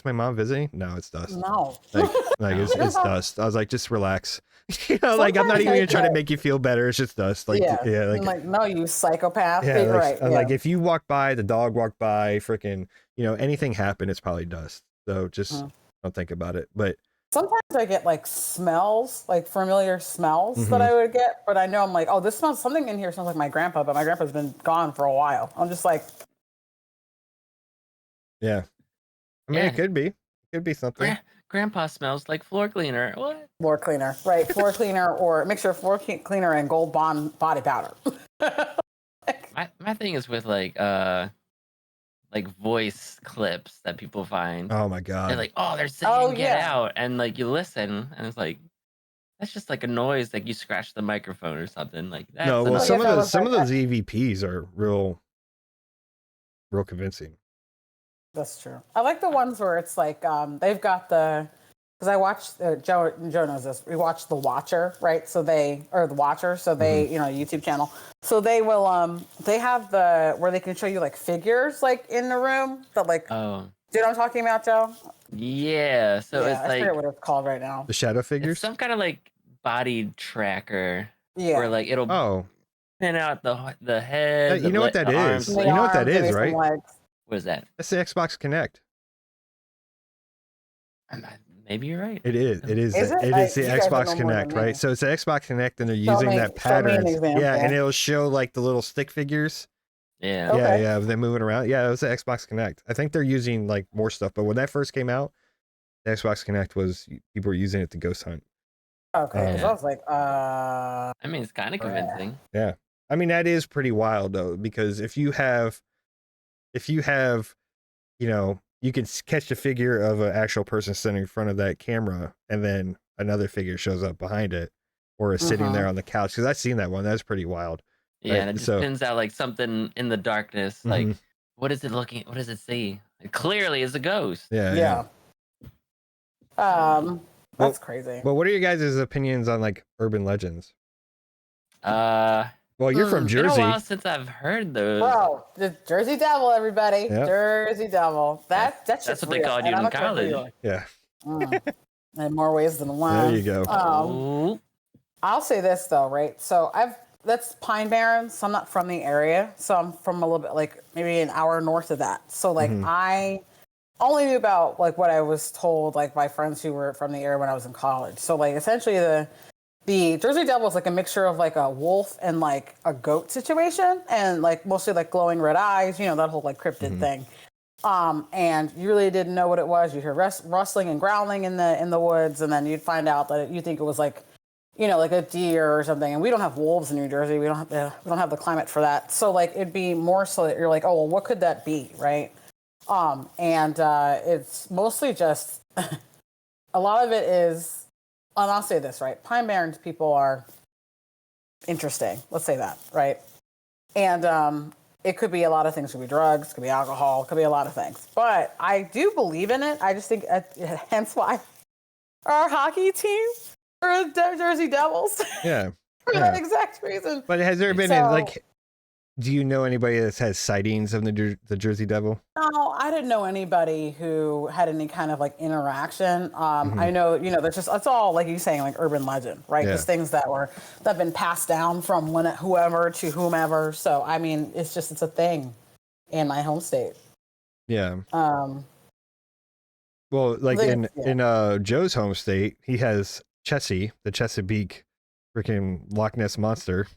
my mom visiting? No, it's dust. No. Like it's dust. I was like, just relax. Like I'm not even gonna try to make you feel better. It's just dust. Like like no, you psychopath. Yeah, Right. Like if you walk by, the dog walked by, freaking, anything happened, it's probably dust. So just don't think about it. But sometimes I get like smells, like familiar smells that I would get, but I know I'm like, oh, this smells something in here smells like my grandpa, but my grandpa's been gone for a while. I'm just like, yeah. I mean, it could be. It could be something. Grandpa smells like floor cleaner. What? Floor cleaner, right? Floor cleaner or a mixture of floor cleaner and Gold Bond body powder. my thing is with like voice clips that people find. Oh my god. They're like, oh, they're saying get out, and like you listen, and it's like that's just like a noise, like you scratch the microphone or something. Like that's no, well, some of those EVPs are real convincing. That's true. I like the ones where it's like they've got because I watched Joe knows this. We watched The Watcher, right? So the Watcher. So they YouTube channel. So they will they have where they can show you like figures like in the room that like. Oh. Do you know what I'm talking about, Joe? Yeah. So it's I forget what it's called right now. The shadow figures. It's some kind of like body tracker. Yeah. Where like it'll pin out the head. You know what that is? You know what that is, right? What is that? That's the Xbox Connect. Maybe you're right. It is. It is the Xbox Connect, right? So it's the Xbox Connect, and they're using that pattern. Yeah, and it'll show like the little stick figures. Yeah. Okay. Yeah. They're moving around. Yeah, it was the Xbox Connect. I think they're using like more stuff, but when that first came out, the Xbox Connect was people were using it to ghost hunt. Okay. So I was like, I mean, it's kind of convincing. Yeah. I mean, that is pretty wild though, because if you have, you can catch the figure of an actual person sitting in front of that camera, and then another figure shows up behind it, or is sitting there on the couch. Because I've seen that one. That's pretty wild. Yeah, and it just pins out like something in the darkness. Like, what is it looking? What does it see? It clearly is a ghost. Yeah. That's crazy. Well, what are your guys' opinions on like urban legends? Well, you're from Jersey. It's been a while since I've heard those. Bro, the Jersey Devil, everybody. Yep. Jersey Devil. That's what they called you in college. Yeah. In more ways than one. There you go. I'll say this though, right? So that's Pine Barrens. So I'm not from the area. So I'm from a little bit like maybe an hour north of that. So like I only knew about like what I was told like by friends who were from the area when I was in college. So like essentially the Jersey Devil is like a mixture of like a wolf and like a goat situation, and like mostly like glowing red eyes, that whole like cryptid thing. And you really didn't know what it was. You hear rustling and growling in the woods, and then you'd find out that you think it was like, like a deer or something. And we don't have wolves in New Jersey. We don't have the climate for that. So like it'd be more so that you're like, oh well, what could that be, right? And it's mostly just a lot of it is. And I'll say this, right? Pine Barrens people are interesting. Let's say that, right? And it could be a lot of things. It could be drugs, it could be alcohol, it could be a lot of things. But I do believe in it. I just think, hence why our hockey team are the Jersey Devils. Yeah. For that exact reason. But has there been like Do you know anybody that's had sightings of the Jersey Devil? No, I didn't know anybody who had any kind of like interaction. I know, there's just it's all like you saying, like urban legend, right? Yeah. Just things that have been passed down from whoever to whomever. So I mean, it's a thing in my home state. Yeah. Um, Well, like yeah. in Joe's home state, he has Chessie, the Chesapeake freaking Loch Ness monster.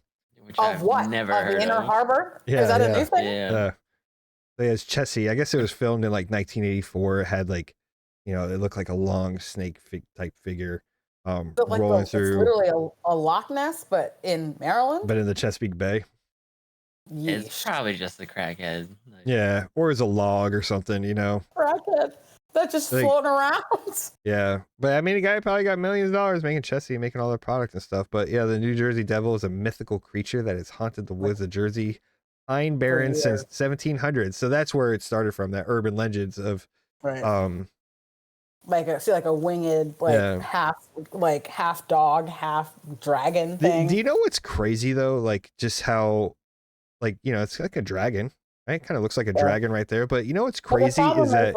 Which Of I've what? never Of heard the Inner of. Harbor? Yeah, Is that yeah. a new thing? Yeah. So he has Chessie. I guess it was filmed in like 1984. It had like, it looked like a long snake type figure But like rolling it's through, literally a Loch Ness, but in Maryland. but in the Chesapeake Bay. It's Yeesh. probably just a crackhead. Like, Yeah, or as a log or something, Crackhead. That's just Like- floating around. Yeah, but I mean, the guy probably got millions of dollars making Chessie, making all their products and stuff. But yeah, the New Jersey Devil is a mythical creature that has haunted the woods of Jersey Pine Barrens since 1700. So that's where it started from. That urban legends of, Right. like like a winged, half dog, half dragon Do thing. you know what's crazy though? Like just how, it's like a dragon, right? Kind of looks like a dragon right there. But you know what's Well, the crazy problem is that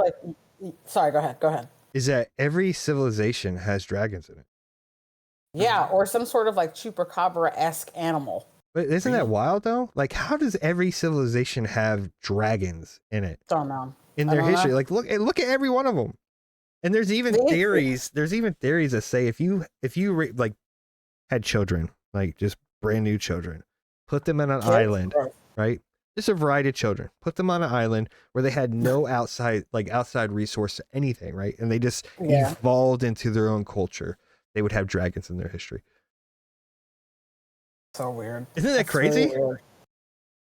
sorry, go ahead. is that every civilization has dragons in it. Yeah, or some sort of like chupacabra-esque animal. But isn't that wild though? Like, how does every civilization have dragons in it Don't know. in I their don't history? know. Like, look at every one of them. And there's even theories. There's even theories that say if you like had children, like just brand new children, put them on an island, right? Just a variety of children, put them on an island where they had no outside resource to anything, right? And they just evolved into their own culture. They would have dragons in their history. So weird. Isn't that crazy? Really weird.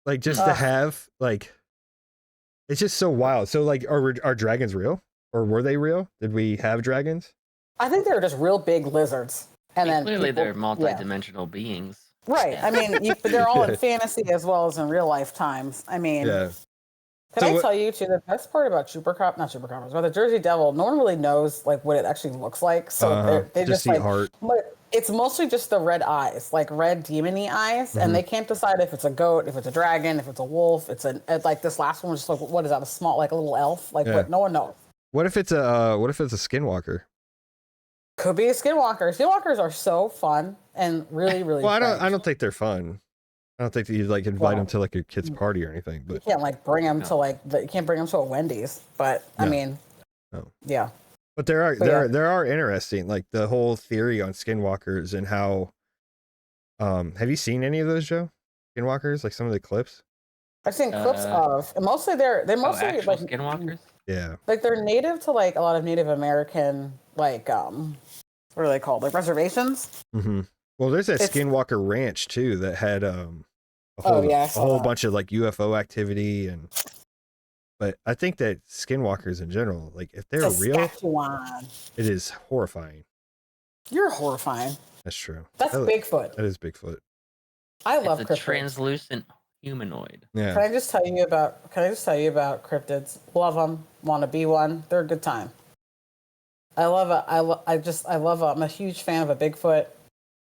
Like just to have it's just so wild. So like, are dragons real, or were they real? Did we have dragons? I think they were just real big lizards, and then clearly they're multi-dimensional beings. Right. Yeah. I mean, but they're all in fantasy as well as in real life times. I mean, Yeah. Can I tell you too, the best part about chupacabras, but the Jersey Devil, no one really knows like what it actually looks like. So they just like heart. It's mostly just the red eyes, like red demony eyes, and they can't decide if it's a goat, if it's a dragon, if it's a wolf. It's like this last one was just like, what is that? A small, like a little elf? Like what? No one knows. What if it's a skinwalker? Could be a skinwalker. Skinwalkers are so fun and really, really. Well, I don't think they're fun. I don't think that you'd like invite them to like your kid's party or anything. But you can't like bring them to you can't bring them to a Wendy's. But I mean, yeah. But there are interesting, like the whole theory on skinwalkers and how. Have you seen any of those, Joe? Skinwalkers, like some of the clips. I've seen clips of, and mostly they're mostly like skinwalkers. Yeah. Like they're native to like a lot of Native American what are they called? Like reservations. Mm-hmm. Well, there's that Skinwalker Ranch too that had a whole bunch of like UFO activity but I think that skinwalkers in general, like if they're real, it is horrifying. You're horrifying. That's true. That's Bigfoot. That is Bigfoot. I love cryptids. Translucent humanoid. Yeah. Can I just tell you about cryptids? Love them. Want to be one? They're a good time. I'm a huge fan of a Bigfoot.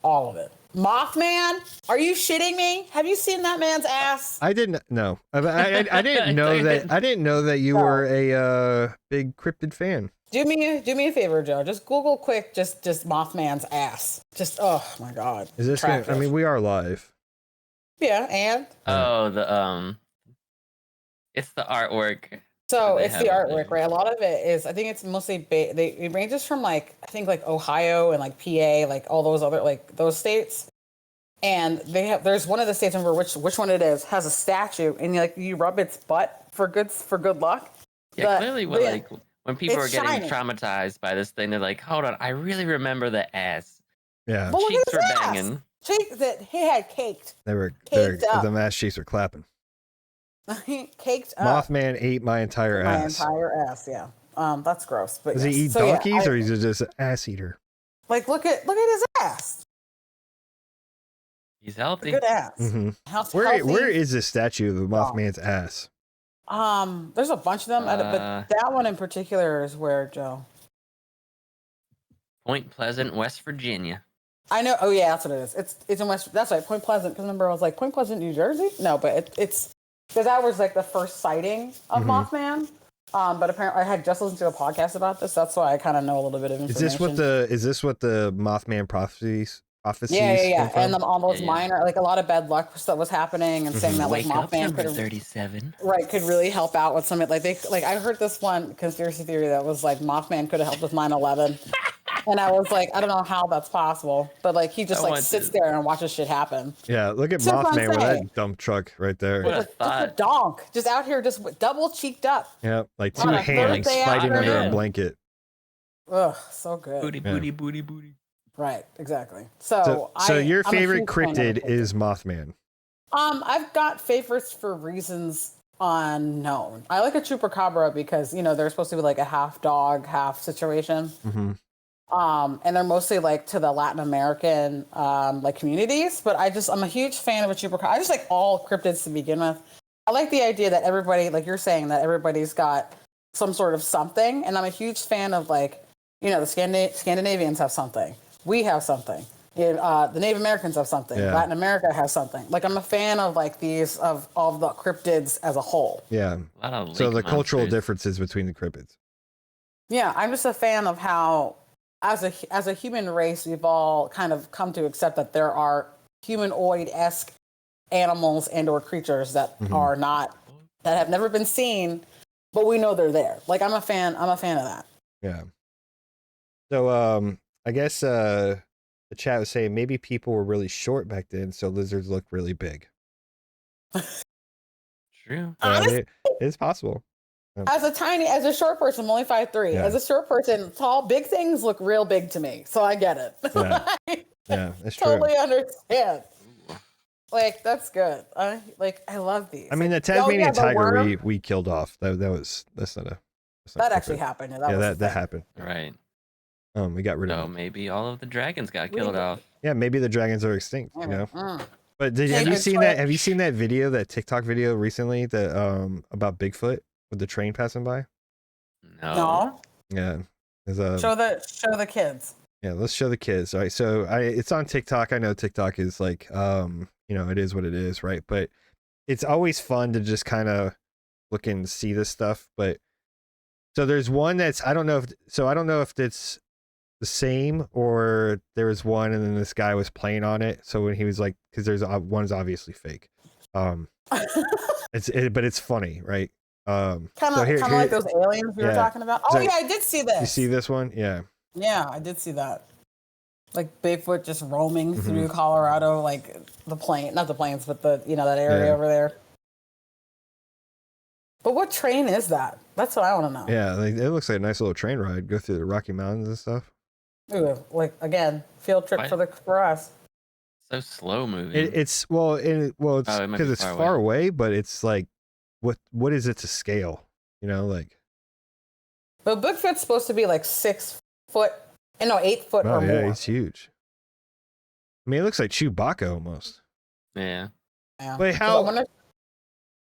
All of it. Mothman? Are you shitting me? Have you seen that man's ass? I didn't know. I didn't know that. I didn't know that you were a big cryptid fan. Do me a favor, Joe. Just Google quick. Just Mothman's ass. Just oh my god. Is this? I mean, we are live. Yeah, and it's the artwork. So it's the artwork, right? A lot of it is, I think it's mostly, it ranges from like, I think like Ohio and like PA, like all those other, like those states. And there's one of the states, I remember which one it is, has a statue and you rub its butt for good luck. Yeah, clearly when people are getting traumatized by this thing, they're like, hold on, I really remember the ass. Yeah. Well, cheeks were banging. Cheeks that he had caked. The ass cheeks are clapping. Caked up. Mothman ate my entire ass. My entire ass, yeah. That's gross. But does he eat donkeys or is he just an ass eater? Like look at his ass. He's healthy. Good ass. Mm-hmm. Where is this statue of the Mothman's ass? There's a bunch of them, but that one in particular is where, Joe. Point Pleasant, West Virginia. I know. Oh yeah, that's what it is. It's in West. That's right, Point Pleasant. Because remember, I was like Point Pleasant, New Jersey. No, but it's because that was like the first sighting of Mothman. But apparently, I had just listened to a podcast about this. That's why I kind of know a little bit of information. Is this what the Mothman prophecies Yeah. came from? And all those minor, like a lot of bad luck stuff was happening, and saying that like Wake up, Mothman number could 37. could really help out with some like I heard this one conspiracy theory that was like Mothman could have helped with 9/11. And I was like, I don't know how that's possible, but like he just like sits there and watches shit happen. Yeah, look at So Mothman with that dump truck right there. What a Just thought. a donk, just out here, just double cheeked up. Yeah, like two On a hands Thursday fighting under a afternoon. blanket. Ugh, so good. Booty. Right, exactly. So your I'm a favorite huge fan of cryptid the cryptid. is Mothman. I've got favorites for reasons unknown. I like a chupacabra because they're supposed to be like a half dog, half situation. Mm-hmm. And they're mostly like to the Latin American like communities. But I'm a huge fan of a chupacabra. I just like all cryptids to begin with. I like the idea that everybody, like you're saying, that everybody's got some sort of something. And I'm a huge fan of like, the Scandinavians have something. We have something. The Native Americans have something. Yeah. Latin America has something. Like I'm a fan of like these of all the cryptids as a whole. Yeah. So the cultural differences between the cryptids. Yeah, I'm just a fan of how as a human race we've all kind of come to accept that there are humanoid-esque animals and or creatures that are not that have never been seen, but we know they're there. Like I'm a fan of that. Yeah. So I guess the chat was saying maybe people were really short back then, so lizards look really big. True. It's possible. As a short person, I'm only 5'3". Yeah. As a short person, tall, big things look real big to me. So I get it. Yeah, yeah, that's true. Totally understand. Like that's good. I love these. I mean, the Like, Tasmanian the tiger worm, we killed off. That's not that a actually cryptid. happened. Yeah, that happened. Right. We got rid of So them. maybe all of the dragons got killed off. Yeah, maybe the dragons are extinct. But have you good seen that? choice. Have you seen that video, that TikTok video recently that about Bigfoot with the train passing by? No. Yeah. Show the kids. Yeah, let's show the kids. All right. So it's on TikTok. I know TikTok is like it is what it is, right? But it's always fun to just kind of look and see this stuff. But so there's one that's I don't know if it's the same or there was one and then this guy was playing on it. So when he was like, because there's one's obviously fake. But it's funny, right? Kind of like those aliens we were talking about. Oh yeah, I did see this. You see this one? Yeah. Yeah, I did see that. Like Bigfoot just roaming through Colorado, like not the plains, but that area over there. But what train is that? That's what I want to know. Yeah, it looks like a nice little train ride. Go through the Rocky Mountains and stuff. Ooh, like again, field trip for us. So slow moving. It's because it's far away, but it's like, what is it to scale? Like. But Bigfoot's supposed to be like 6 foot, 8 foot or more. Yeah, he's huge. I mean, it looks like Chewbacca almost. Yeah. But how?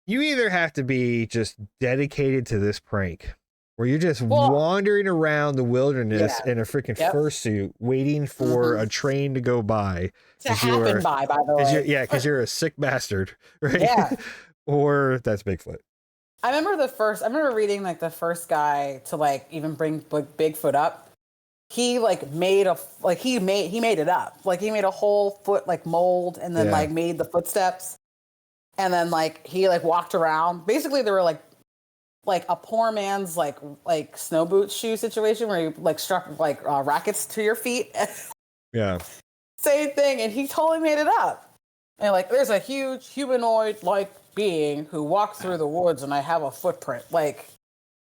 You either have to be just dedicated to this prank, or you're just wandering around the wilderness in a freaking fursuit, waiting for a train to go by. By the way. Because you're a sick bastard, right? Yeah. Or that's Bigfoot. I remember reading like the first guy to like even bring Bigfoot up. He like made he made it up. Like he made a whole foot like mold and then like made the footsteps. And then like he like walked around. Basically they were like a poor man's like snow boot shoe situation where you like struck like rackets to your feet. Yeah. Same thing, and he totally made it up. And like there's a huge humanoid like being who walks through the woods and I have a footprint. Like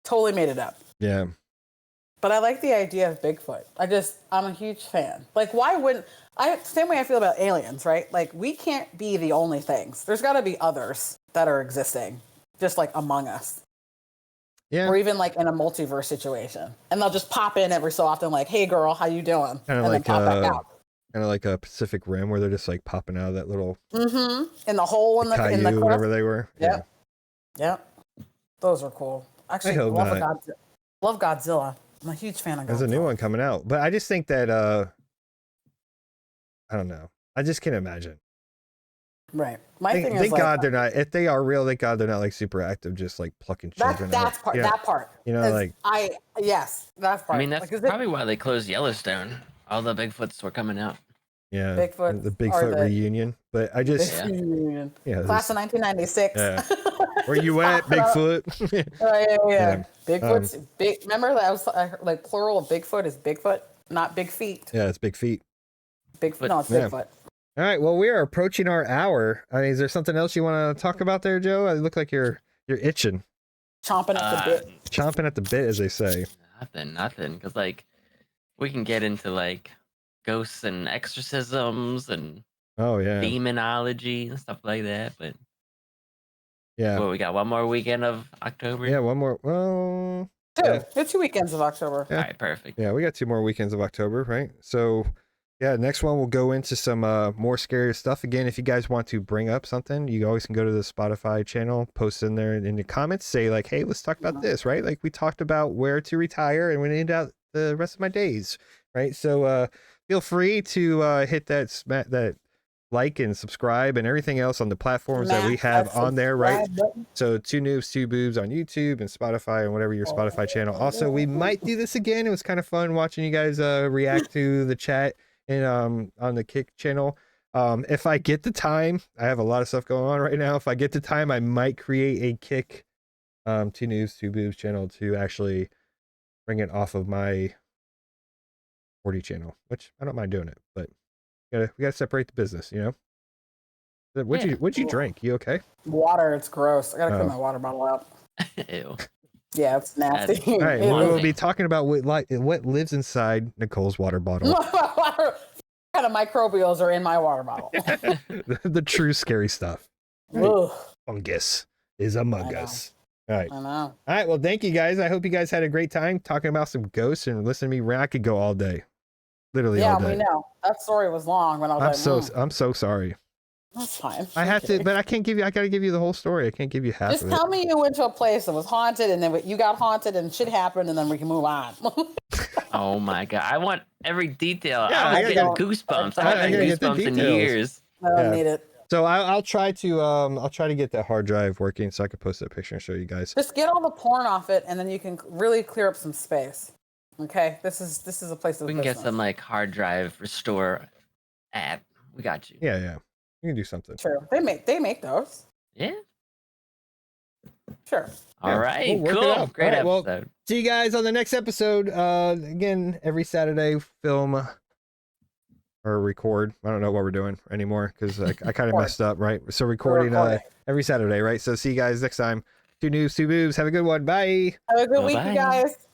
totally made it up. Yeah. But I like the idea of Bigfoot. I'm a huge fan. Like why wouldn't same way I feel about aliens, right? Like we can't be the only things. There's gotta be others that are existing, just like among us. Yeah. Or even like in a multiverse situation. And they'll just pop in every so often like, hey girl, how you doing? Kind of like pop back out. Kind of like a Pacific Rim where they're just like popping out of that little in the hole in the Caillou, whatever they were. Yeah. Those are cool. Actually, I hope love Godzilla. Love Godzilla. I'm a huge fan of Godzilla. There's a new one coming out, but I just think that There's a new one coming out. But I just think that I don't know. I just can't imagine. Right. My thing Thank is like God they're not. If they are real, thank God they're not like super active, just like plucking children. that's part. Yeah. That part. You know, like Yes, that part. I mean, that's like, is probably why they closed Yellowstone. All the Bigfoots were coming out. yeah, Bigfoot the or Bigfoot reunion. But I just Yeah. Reunion. yeah, Class of 1996. Yeah. Where you at, Bigfoot? Oh, yeah. Yeah. Bigfoot's big. Remember that I heard, like plural of Bigfoot is Bigfoot, not big feet. Yeah, it's big feet. Bigfoot. No, it's Yeah. Bigfoot. All right. Well, we are approaching our hour. I mean, is there something else you want to talk about there, Joe? I look like you're itching, Chomping at the bit. chomping at the bit, as they say. Nothing. Because like, we can get into like ghosts and exorcisms and Oh yeah, demonology and stuff like that. But yeah, well, we got one more weekend of October. yeah. One more. Well, Two. yeah. The 2 weekends of October. Yeah. All right, perfect. Yeah, we got 2 more weekends of October, right? So, yeah, next one we'll go into some more scary stuff. Again, if you guys want to bring up something, you always can go to the Spotify channel, post in there in the comments, say like, "Hey, let's talk about this," right? Like we talked about where to retire, and we named out the rest of my days, right? So, feel free to hit that like and subscribe and everything else on the platforms that we have on there, right? So 2Noobs2Boobs on YouTube and Spotify and whatever your Spotify channel. Also, we might do this again. It was kind of fun watching you guys react to the chat and on the Kick channel. If I get the time, I have a lot of stuff going on right now. If I get the time, I might create a Kick 2Noobs2Boobs channel to actually bring it off of my 40 channel, which I don't mind doing it, but we gotta separate the business, you know. What'd you drink? You okay? Water. It's gross. I gotta clean my water bottle out. Ew. Yeah, it's nasty. All right, we One will thing. be talking about what lives inside Nicole's water bottle. What kind of microbials are in my water bottle? The true scary stuff. Ugh, Fungus is among us. All right. I know. All right. Well, thank you guys. I hope you guys had a great time talking about some ghosts and listening to me rant. I could go all day. Literally Yeah, all day. we know. That story was long when I was I'm so sorry. that's fine. I have Okay. to, but I can't give you. I got to give you the whole story. I can't give you half Just of tell it. me you went to a place that was haunted and then you got haunted and shit happened and then we can move on. Oh my god, I want every detail. Yeah, I'm I getting gotta- goosebumps. I I gotta haven't get the goosebumps in details. years. I don't Yeah. need it. So I'll try to get that hard drive working so I can post that picture and show you guys. Just get all the porn off it and then you can really clear up some space. Okay? This is a place of We can get business. some like hard drive restore app. We got you. Yeah, yeah. You can do something. True. They make those. Yeah. Sure. All right. we'll work it Cool. out. Great All right, well, episode. See you guys on the next episode. Again, every Saturday film or record. I don't know what we're doing anymore because I kind of Record. messed up, right? So recording recording. every Saturday, right? So see you guys next time. 2Noobs2Boobs. Have a good one. Bye. Have a good week, Bye-bye. you guys.